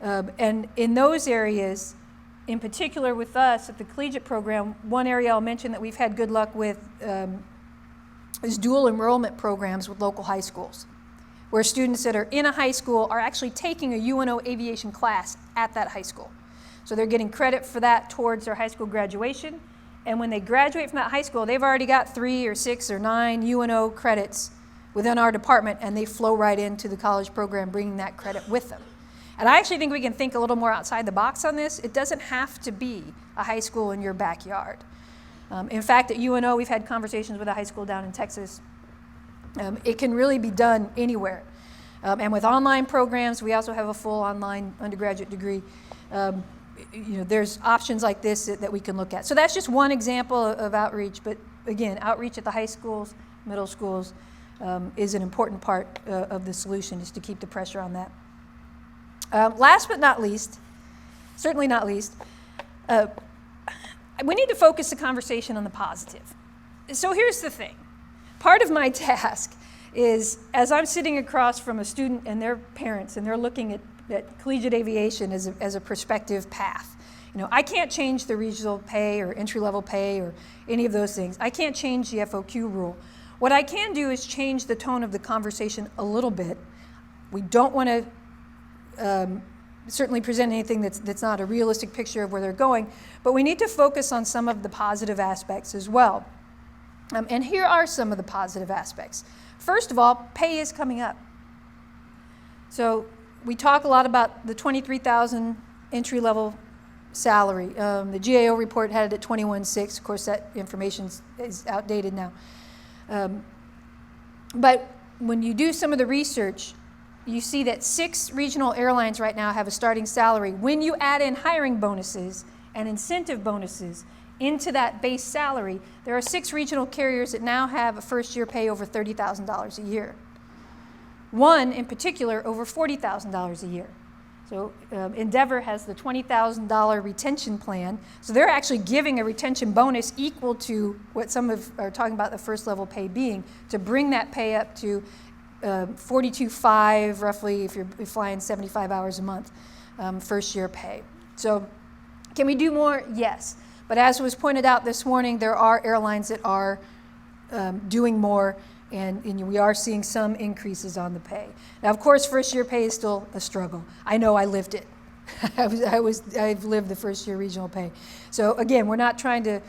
And in those areas, in particular with us at the collegiate program, one area I'll mention that we've had good luck with is dual enrollment programs with local high schools, where students that are in a high school are actually taking a UNO aviation class at that high school. So they're getting credit for that towards their high school graduation. And when they graduate from that high school, they've already got 3 or 6 or 9 UNO credits within our department, and they flow right into the college program, bringing that credit with them. And I actually think we can think a little more outside the box on this. It doesn't have to be a high school in your backyard. In fact, at UNO, we've had conversations with a high school down in Texas. It can really be done anywhere. And with online programs, we also have a full online undergraduate degree. There's options like this that we can look at. So that's just one example of outreach. But again, outreach at the high schools, middle schools is an important part of the solution, is to keep the pressure on that. Last but not least, certainly not least, we need to focus the conversation on the positive. So here's the thing. Part of my task is, as I'm sitting across from a student and their parents, and they're looking at collegiate aviation as a prospective path. You know, I can't change the regional pay or entry-level pay or any of those things. I can't change the FOQ rule. What I can do is change the tone of the conversation a little bit. We don't want to certainly present anything that's not a realistic picture of where they're going, but we need to focus on some of the positive aspects as well. And here are some of the positive aspects. First of all, pay is coming up. So we talk a lot about the $23,000 entry-level salary. The GAO report had it at $21,600. Of course, that information is outdated now. But when you do some of the research, you see that 6 regional airlines right now have a starting salary. When you add in hiring bonuses and incentive bonuses into that base salary, there are 6 regional carriers that now have a first-year pay over $30,000 a year. One, in particular, over $40,000 a year. So Endeavor has the $20,000 retention plan. So they're actually giving a retention bonus equal to what some are talking about the first level pay being, to bring that pay up to $42,500 roughly if you're flying 75 hours a month, first year pay. So can we do more? Yes. But as was pointed out this morning, there are airlines that are doing more, and we are seeing some increases on the pay. Now, of course, first year pay is still a struggle. I know, I lived it. I've lived the first year regional pay. So again, we're not trying to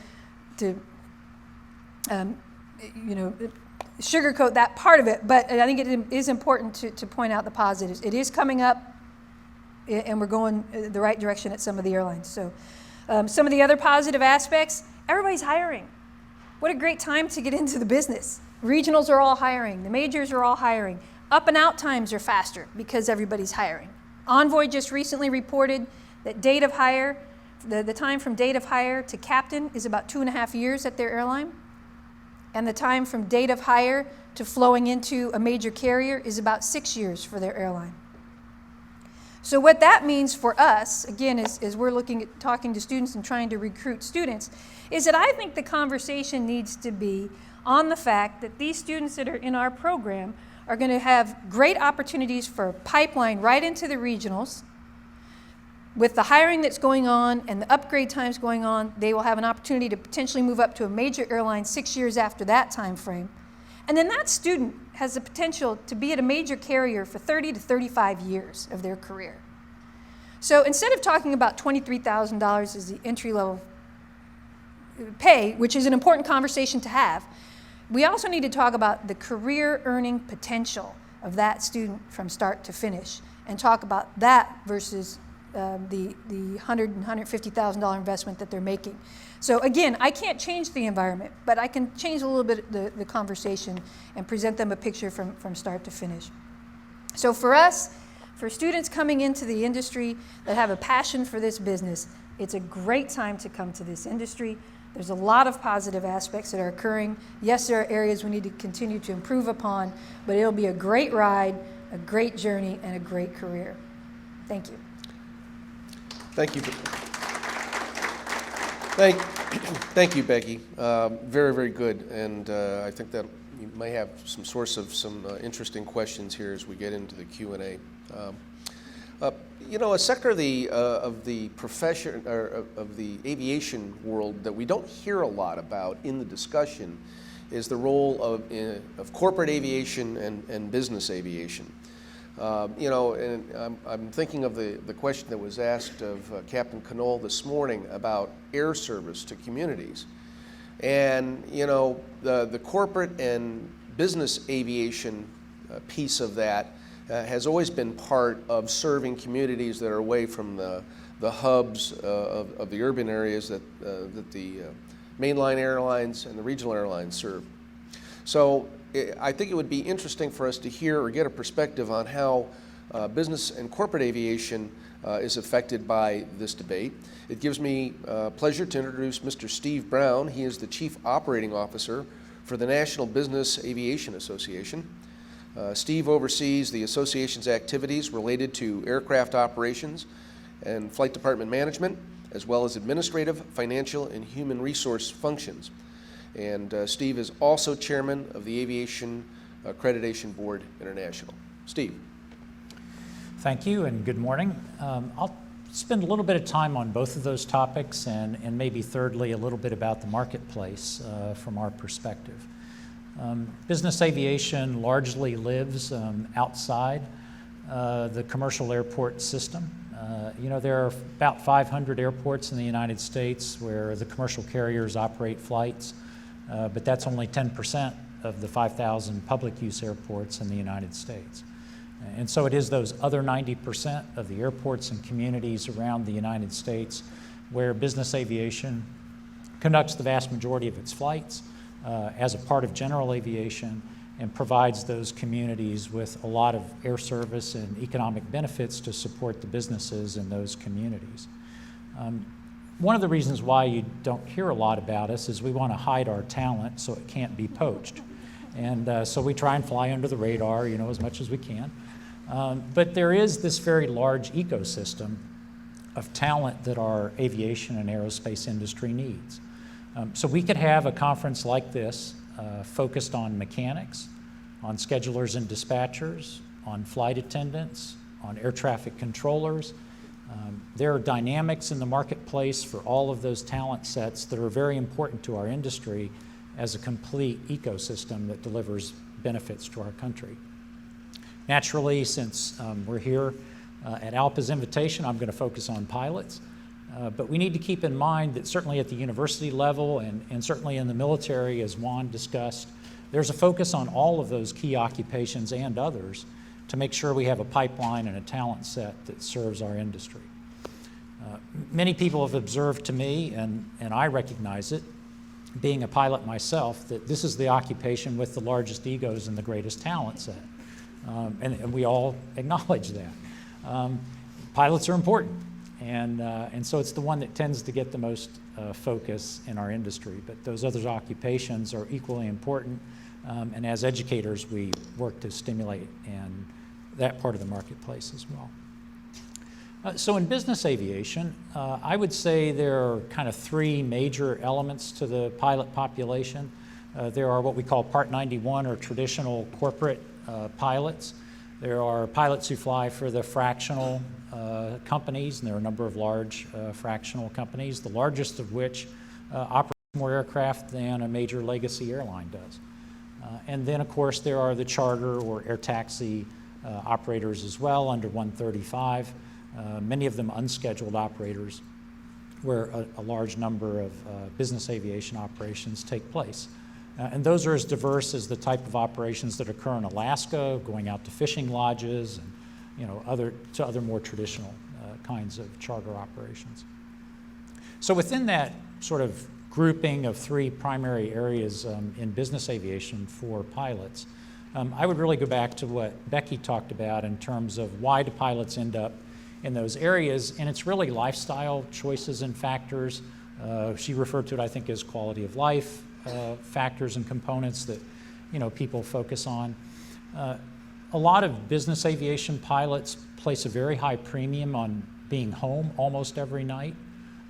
sugarcoat that part of it, but I think it is important to point out the positives. It is coming up, and we're going the right direction at some of the airlines. So some of the other positive aspects, everybody's hiring. What a great time to get into the business. Regionals are all hiring. The majors are all hiring. Up and out times are faster because everybody's hiring. Envoy just recently reported that date of hire, the time from date of hire to captain is about 2.5 years at their airline. And the time from date of hire to flowing into a major carrier is about 6 years for their airline. So what that means for us, again, as we're looking at talking to students and trying to recruit students, is that I think the conversation needs to be on the fact that these students that are in our program are going to have great opportunities for pipeline right into the regionals. With the hiring that's going on and the upgrade times going on, they will have an opportunity to potentially move up to a major airline 6 years after that time frame. And then that student has the potential to be at a major carrier for 30 to 35 years of their career. So instead of talking about $23,000 as the entry-level pay, which is an important conversation to have, we also need to talk about the career earning potential of that student from start to finish, and talk about that versus the $100,000 and $150,000 investment that they're making. So again, I can't change the environment, but I can change a little bit the conversation and present them a picture from start to finish. So for us, for students coming into the industry that have a passion for this business, it's a great time to come to this industry. There's a lot of positive aspects that are occurring. Yes, there are areas we need to continue to improve upon, but it'll be a great ride, a great journey, and a great career. Thank you. Thank you. Thank you, Becky. Very, very good. And I think that you may have some source of some interesting questions here as we get into the Q&A. You know, a sector of the profession, or of the aviation world that we don't hear a lot about in the discussion is the role of corporate aviation and business aviation. You know, and I'm thinking of the question that was asked of Captain Knoll this morning about air service to communities. And, you know, the corporate and business aviation piece of that has always been part of serving communities that are away from the hubs of the urban areas that the mainline airlines and the regional airlines serve. So I think it would be interesting for us to hear or get a perspective on how business and corporate aviation is affected by this debate. It gives me pleasure to introduce Mr. Steve Brown. He is the Chief Operating Officer for the National Business Aviation Association. Steve oversees the association's activities related to aircraft operations and flight department management, as well as administrative, financial, and human resource functions. And Steve is also chairman of the Aviation Accreditation Board International. Steve. Thank you and good morning. I'll spend a little bit of time on both of those topics and maybe thirdly a little bit about the marketplace from our perspective. Business aviation largely lives outside the commercial airport system. There are about 500 airports in the United States where the commercial carriers operate flights, but that's only 10% of the 5,000 public use airports in the United States. And so it is those other 90% of the airports and communities around the United States where business aviation conducts the vast majority of its flights as a part of general aviation and provides those communities with a lot of air service and economic benefits to support the businesses in those communities. One of the reasons why you don't hear a lot about us is we want to hide our talent so it can't be poached. And so we try and fly under the radar, as much as we can. But there is this very large ecosystem of talent that our aviation and aerospace industry needs. So we could have a conference like this focused on mechanics, on schedulers and dispatchers, on flight attendants, on air traffic controllers. There are dynamics in the marketplace for all of those talent sets that are very important to our industry as a complete ecosystem that delivers benefits to our country. Naturally, since we're here at ALPA's invitation, I'm going to focus on pilots. But we need to keep in mind that certainly at the university level and certainly in the military, as Juan discussed, there's a focus on all of those key occupations and others to make sure we have a pipeline and a talent set that serves our industry. Many people have observed to me, and I recognize it, being a pilot myself, that this is the occupation with the largest egos and the greatest talent set. And we all acknowledge that. Pilots are important, and so it's the one that tends to get the most focus in our industry. But those other occupations are equally important, and as educators, we work to stimulate and that part of the marketplace as well. So in business aviation, I would say there are kind of three major elements to the pilot population. There are what we call Part 91 or traditional corporate pilots. There are pilots who fly for the fractional companies, and there are a number of large fractional companies, the largest of which operates more aircraft than a major legacy airline does. And then, of course, there are the charter or air taxi operators as well under 135, many of them unscheduled operators where a large number of business aviation operations take place. And those are as diverse as the type of operations that occur in Alaska, going out to fishing lodges, and other more traditional kinds of charter operations. So within that sort of grouping of three primary areas in business aviation for pilots, I would really go back to what Becky talked about in terms of why do pilots end up in those areas, and it's really lifestyle choices and factors. She referred to it, I think, as quality of life factors and components that people focus on. A lot of business aviation pilots place a very high premium on being home almost every night,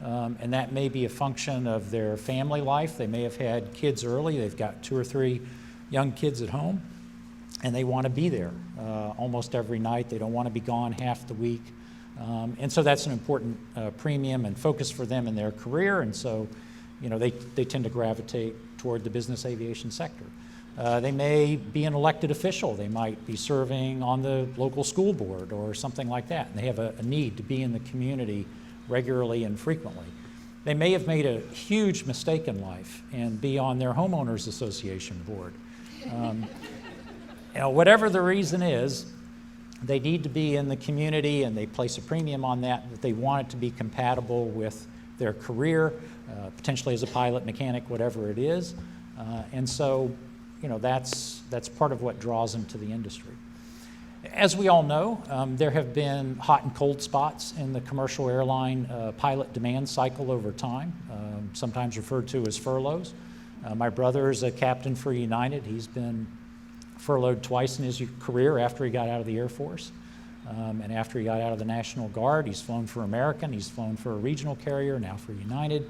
and that may be a function of their family life. They may have had kids early. They've got 2 or 3 young kids at home, and they want to be there almost every night. They don't want to be gone half the week. And so that's an important premium and focus for them in their career, and so they tend to gravitate toward the business aviation sector. They may be an elected official. They might be serving on the local school board or something like that, and they have a need to be in the community regularly and frequently. They may have made a huge mistake in life and be on their homeowners association board. Whatever the reason is, they need to be in the community, and they place a premium on that they want it to be compatible with their career, potentially as a pilot, mechanic, whatever it is. And so, that's part of what draws them to the industry. As we all know, there have been hot and cold spots in the commercial airline pilot demand cycle over time, sometimes referred to as furloughs. My brother is a captain for United. He's been furloughed twice in his career after he got out of the Air Force. And after he got out of the National Guard, he's flown for American, he's flown for a regional carrier, now for United.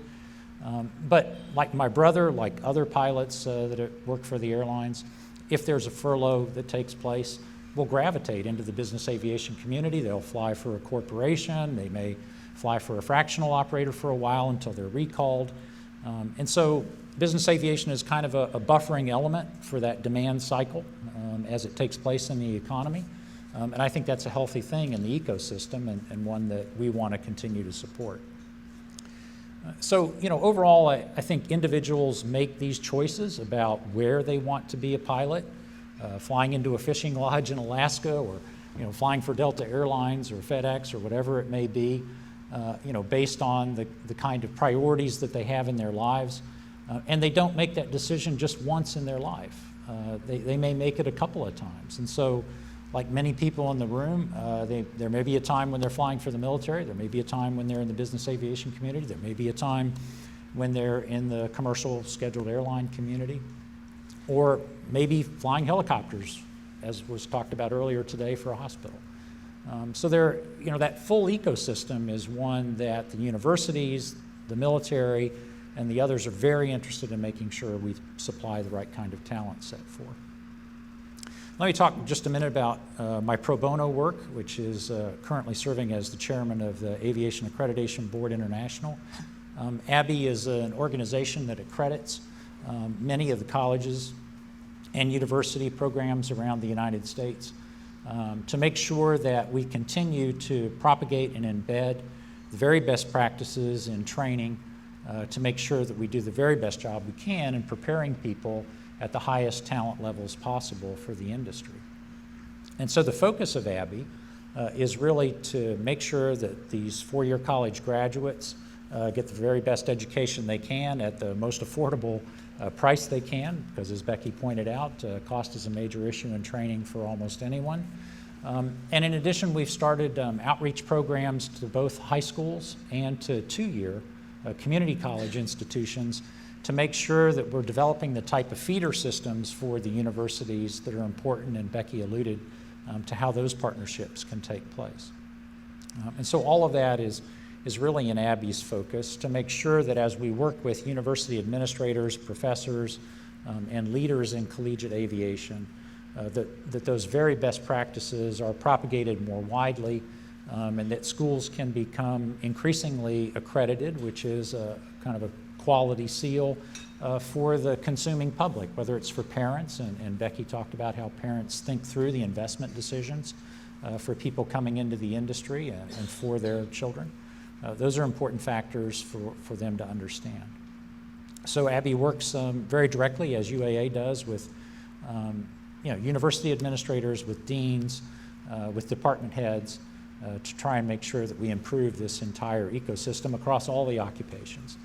But like my brother, like other pilots that work for the airlines, if there's a furlough that takes place, will gravitate into the business aviation community. They'll fly for a corporation, they may fly for a fractional operator for a while until they're recalled. And so business aviation is kind of a buffering element for that demand cycle as it takes place in the economy. And I think that's a healthy thing in the ecosystem and one that we want to continue to support. So, overall, I think individuals make these choices about where they want to be a pilot, flying into a fishing lodge in Alaska or, flying for Delta Airlines or FedEx or whatever it may be, based on the kind of priorities that they have in their lives. And they don't make that decision just once in their life. They may make it a couple of times. And so, like many people in the room, there may be a time when they're flying for the military, there may be a time when they're in the business aviation community, there may be a time when they're in the commercial scheduled airline community, or maybe flying helicopters, as was talked about earlier today, for a hospital. So that full ecosystem is one that the universities, the military, and the others are very interested in making sure we supply the right kind of talent set for. Let me talk just a minute about my pro bono work, which is currently serving as the chairman of the Aviation Accreditation Board International. ABI is an organization that accredits many of the colleges and university programs around the United States to make sure that we continue to propagate and embed the very best practices in training to make sure that we do the very best job we can in preparing people at the highest talent levels possible for the industry. And so the focus of ABI is really to make sure that these four-year college graduates get the very best education they can at the most affordable price they can, because as Becky pointed out, cost is a major issue in training for almost anyone. And in addition, we've started outreach programs to both high schools and to two-year community college institutions to make sure that we're developing the type of feeder systems for the universities that are important, and Becky alluded to how those partnerships can take place. And so all of that is really in ABI's focus to make sure that as we work with university administrators, professors, and leaders in collegiate aviation, that those very best practices are propagated more widely, and that schools can become increasingly accredited, which is a kind of a quality seal for the consuming public, whether it's for parents, and Becky talked about how parents think through the investment decisions for people coming into the industry and for their children. Those are important factors for them to understand. So ABI works very directly, as UAA does, with university administrators, with deans, with department heads, to try and make sure that we improve this entire ecosystem across all the occupations.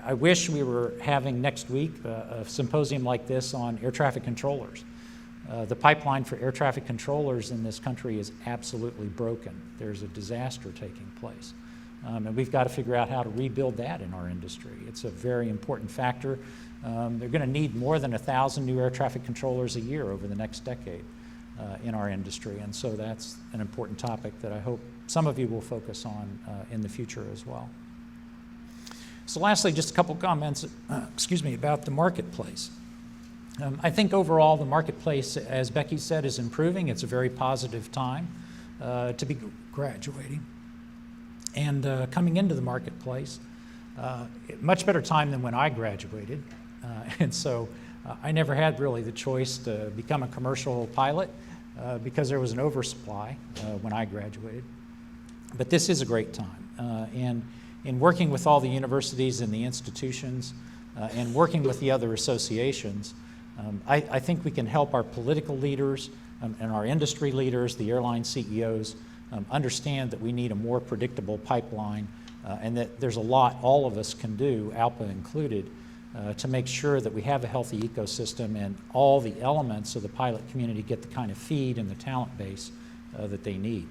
I wish we were having next week a symposium like this on air traffic controllers. The pipeline for air traffic controllers in this country is absolutely broken. There's a disaster taking place. And we've got to figure out how to rebuild that in our industry. It's a very important factor. They're going to need more than 1,000 new air traffic controllers a year over the next decade in our industry. And so that's an important topic that I hope some of you will focus on in the future as well. So lastly, just a couple comments, about the marketplace. I think overall the marketplace, as Becky said, is improving. It's a very positive time to be graduating and coming into the marketplace. Much better time than when I graduated. And so I never had really the choice to become a commercial pilot because there was an oversupply when I graduated. But this is a great time. And in working with all the universities and the institutions and working with the other associations, I think we can help our political leaders and our industry leaders, the airline CEOs, understand that we need a more predictable pipeline and that there's a lot all of us can do, ALPA included, to make sure that we have a healthy ecosystem and all the elements of the pilot community get the kind of feed and the talent base that they need.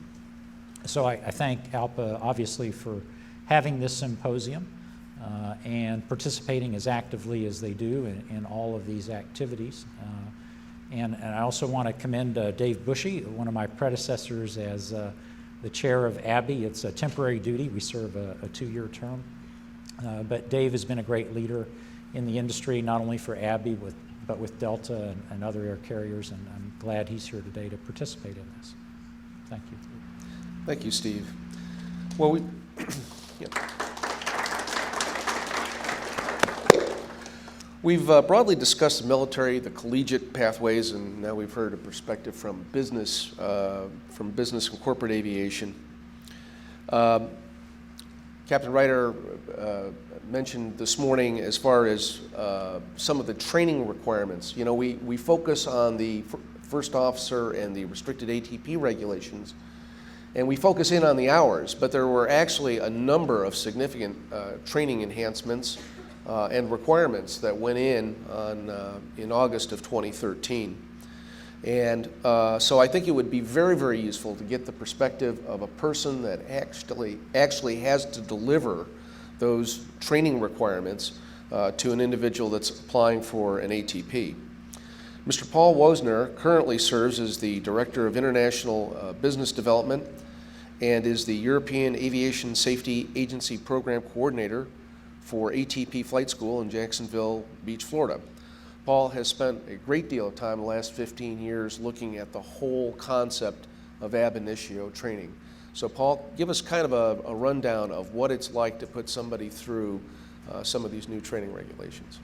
So I thank ALPA, obviously, for having this symposium. and participating as actively as they do in all of these activities. And I also want to commend Dave Bushy, one of my predecessors as the chair of ABBY. It's a temporary duty. We serve a 2-year term. But Dave has been a great leader in the industry, not only for ABBY, but with Delta and other air carriers, and I'm glad he's here today to participate in this. Thank you. Thank you, Steve. Well, we've broadly discussed the military, the collegiate pathways, and now we've heard a perspective from business and corporate aviation. Captain Ryder mentioned this morning as far as some of the training requirements. You know, we focus on the first officer and the restricted ATP regulations, and we focus in on the hours, but there were actually a number of significant training enhancements and requirements that went in August of 2013. And so I think it would be very, very useful to get the perspective of a person that actually has to deliver those training requirements to an individual that's applying for an ATP. Mr. Paul Wosner currently serves as the Director of International Business Development and is the European Aviation Safety Agency Program Coordinator for ATP Flight School in Jacksonville Beach, Florida. Paul has spent a great deal of time the last 15 years looking at the whole concept of ab initio training. So Paul, give us kind of a rundown of what it's like to put somebody through some of these new training regulations.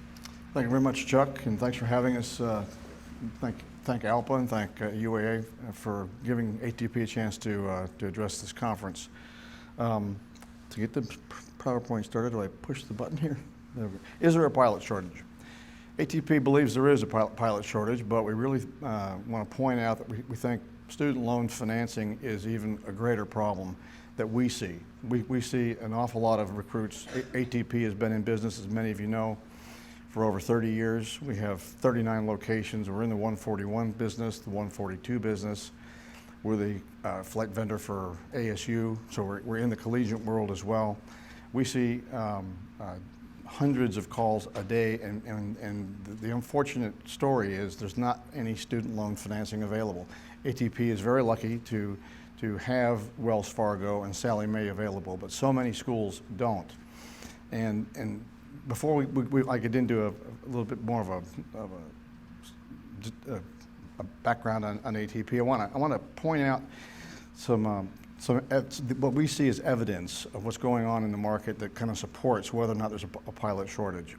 Thank you very much, Chuck, and thanks for having us. Thank ALPA and thank UAA for giving ATP a chance to address this conference. To get the PowerPoint started, do I push the button here? There we go. Is there a pilot shortage? ATP believes there is a pilot shortage, but we really want to point out that we think student loan financing is even a greater problem that we see. We see an awful lot of recruits. ATP has been in business, as many of you know, for over 30 years. We have 39 locations. We're in the 141 business, the 142 business. We're the flight vendor for ASU, so we're in the collegiate world as well. We see hundreds of calls a day, and the unfortunate story is there's not any student loan financing available. ATP is very lucky to have Wells Fargo and Sallie Mae available, but so many schools don't. And before I get into a little bit more of a background on ATP, I want to point out some what we see as evidence of what's going on in the market that kind of supports whether or not there's a pilot shortage.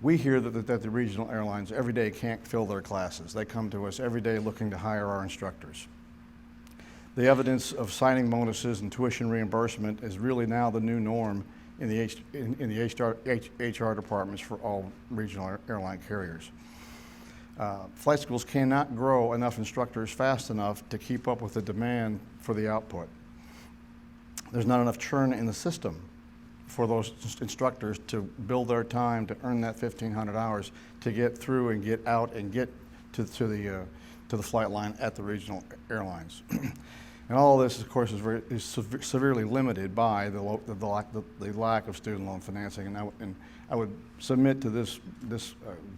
We hear that the regional airlines every day can't fill their classes. They come to us every day looking to hire our instructors. The evidence of signing bonuses and tuition reimbursement is really now the new norm in the HR departments for all regional airline carriers. Flight schools cannot grow enough instructors fast enough to keep up with the demand for the output. There's not enough churn in the system for those instructors to build their time to earn that 1,500 hours to get through and get out and get to the flight line at the regional airlines. And all of this, of course, is severely limited by the lack of student loan financing. And I would submit to this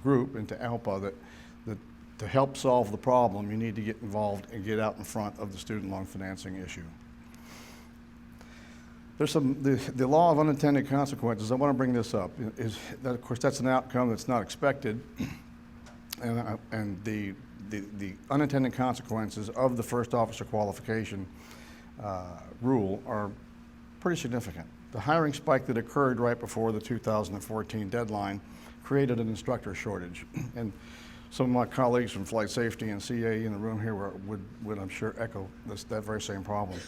group and to ALPA that to help solve the problem, you need to get involved and get out in front of the student loan financing issue. There's the law of unintended consequences. I want to bring this up. Is that, of course, that's an outcome that's not expected, and the unintended consequences of the first officer qualification rule are pretty significant. The hiring spike that occurred right before the 2014 deadline created an instructor shortage, and some of my colleagues from Flight Safety and CA in the room here would I'm sure echo that very same problem.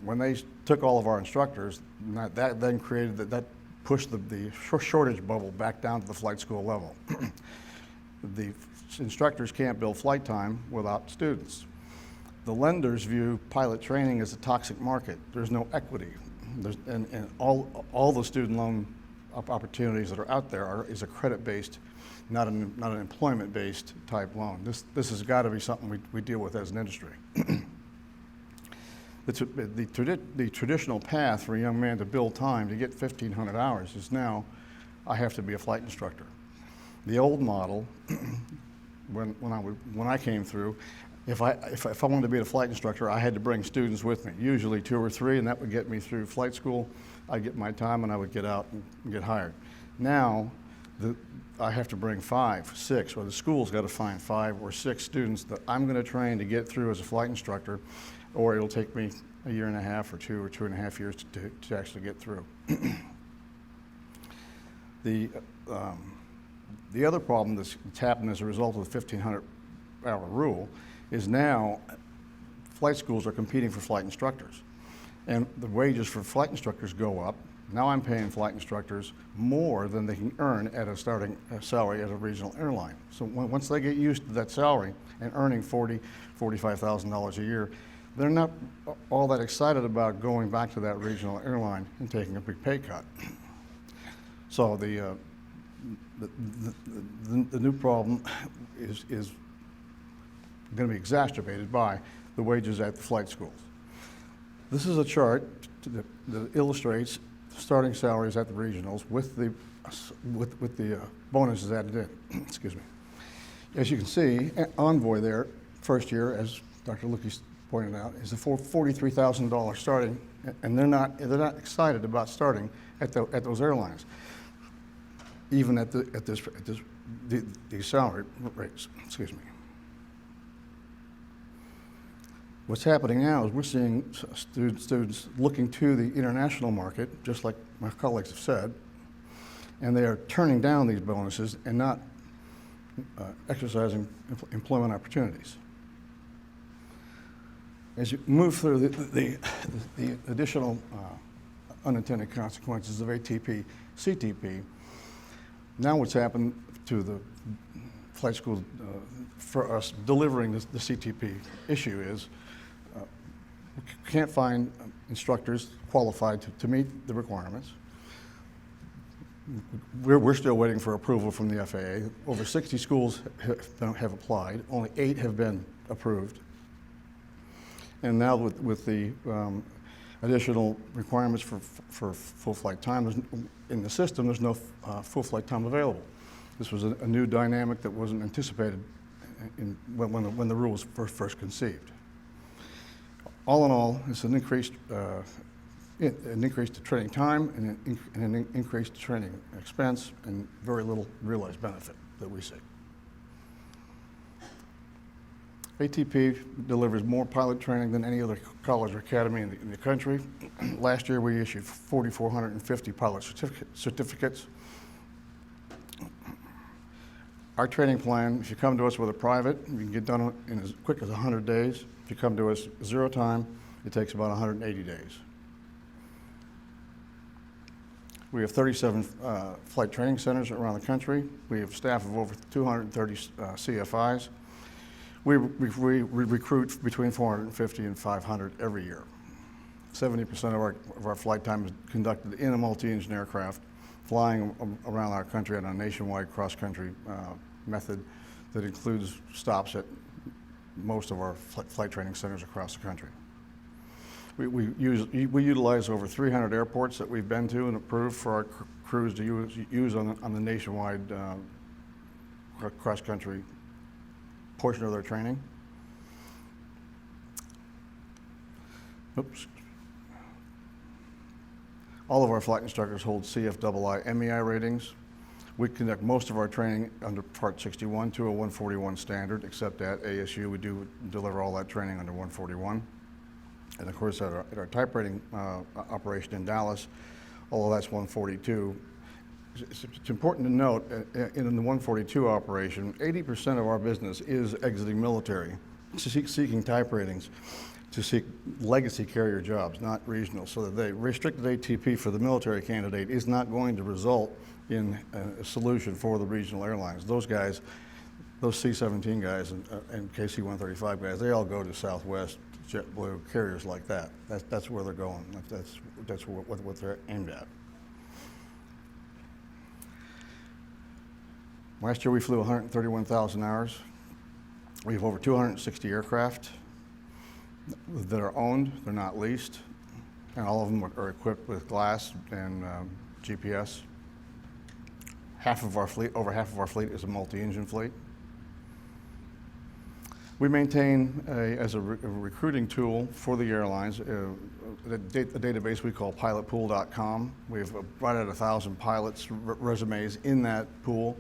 When they took all of our instructors, that then created that pushed the shortage bubble back down to the flight school level. The instructors can't build flight time without students. The lenders view pilot training as a toxic market. There's no equity. And all the student loan opportunities that are out there is a credit-based, not an employment-based type loan. This has got to be something we deal with as an industry. The traditional path for a young man to build time to get 1,500 hours is now, I have to be a flight instructor. The old model, when I came through, if I wanted to be a flight instructor, I had to bring students with me, usually 2 or 3, and that would get me through flight school. I'd get my time and I would get out and get hired. Now, I have to bring 5, 6, or the school's got to find 5 or 6 students that I'm going to train to get through as a flight instructor, or it'll take me a year and a half or 2 or 2.5 years to actually get through. The other problem that's happened as a result of the 1,500-hour rule is now flight schools are competing for flight instructors. And the wages for flight instructors go up. Now I'm paying flight instructors more than they can earn at a starting salary at a regional airline. So once they get used to that salary and earning $40,000, $45,000 a year, they're not all that excited about going back to that regional airline and taking a big pay cut. So the new problem is going to be exacerbated by the wages at the flight schools. This is a chart that illustrates starting salaries at the regionals with the bonuses added in. Excuse me. As you can see, Envoy there, first year, as Dr. Lukey pointed out, is a $43,000 starting, and they're not excited about starting at those airlines, even at these salary rates. Excuse me. What's happening now is we're seeing students looking to the international market, just like my colleagues have said, and they are turning down these bonuses and not exercising employment opportunities. As you move through the additional unintended consequences of ATP, CTP, now what's happened to the flight school for us delivering the CTP issue is we can't find instructors qualified to meet the requirements. We're still waiting for approval from the FAA. Over 60 schools have applied. Only 8 have been approved. And now with the additional requirements for full flight time, in the system, there's no full flight time available. This was a new dynamic that wasn't anticipated when the rule was first conceived. All in all, it's an increase to training time and an increase to training expense and very little realized benefit that we see. ATP delivers more pilot training than any other college or academy in the country. Last year, we issued 4,450 pilot certificates. Our training plan, if you come to us with a private, you can get done in as quick as 100 days. If you come to us 0 time, it takes about 180 days. We have 37 flight training centers around the country. We have staff of over 230 CFIs. We recruit between 450 and 500 every year. 70% of our flight time is conducted in a multi-engine aircraft, flying around our country on a nationwide cross-country method that includes stops at most of our flight training centers across the country. We utilize over 300 airports that we've been to and approved for our crews to use on the nationwide cross-country portion of their training. Oops. All of our flight instructors hold CFII MEI ratings. We conduct most of our training under Part 61 to a 141 standard, except at ASU we do deliver all that training under 141. And of course at our type rating operation in Dallas, although that's 142, it's important to note in the 142 operation, 80% of our business is exiting military, seeking type ratings to seek legacy carrier jobs, not regional, so that the restricted ATP for the military candidate is not going to result in a solution for the regional airlines. Those guys, those C-17 guys and KC-135 guys, they all go to Southwest, JetBlue, carriers like that. That's where they're going. That's what they're aimed at. Last year we flew 131,000 hours. We have over 260 aircraft. that are owned, they're not leased, and all of them are equipped with glass and GPS. Over half of our fleet is a multi-engine fleet. We maintain, as a recruiting tool for the airlines, a database we call pilotpool.com. We've right at 1,000 pilots' resumes in that pool.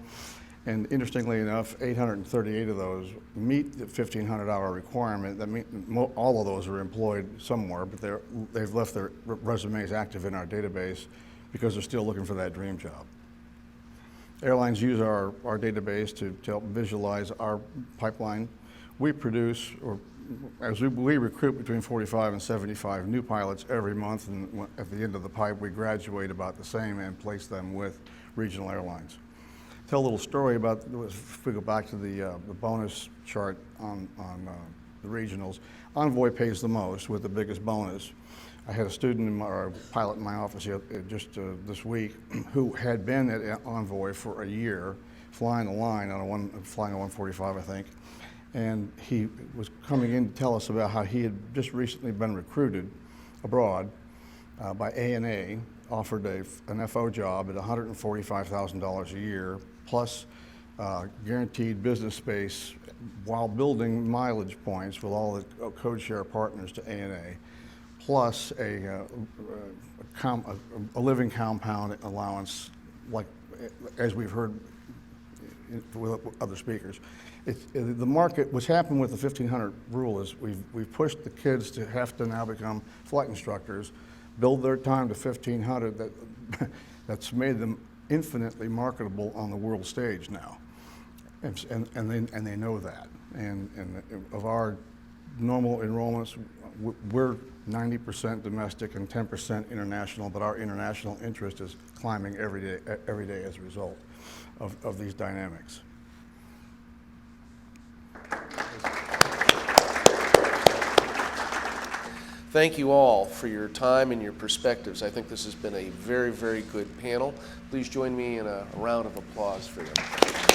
And interestingly enough, 838 of those meet the 1,500-hour requirement. That all of those are employed somewhere, but they've left their resumes active in our database because they're still looking for that dream job. Airlines use our database to help visualize our pipeline. We produce, or as we recruit between 45 and 75 new pilots every month, and at the end of the pipe, we graduate about the same and place them with regional airlines. Tell a little story about, if we go back to the bonus chart on the regionals, Envoy pays the most with the biggest bonus. I had a student, or a pilot in my office just this week, who had been at Envoy for a year, flying the line flying a 145, I think. And he was coming in to tell us about how he had just recently been recruited abroad by ANA, offered an FO job at $145,000 a year, plus guaranteed business space while building mileage points with all the code share partners to ANA, plus a living compound allowance, like as we've heard with other speakers. The market, what's happened with the 1,500 rule is we've pushed the kids to have to now become flight instructors, build their time to 1,500. That's made them infinitely marketable on the world stage now, and they know that. And of our normal enrollments, we're 90% domestic and 10% international, but our international interest is climbing every day as a result of these dynamics. Thank you all for your time and your perspectives. I think this has been a very, very good panel. Please join me in a round of applause for them.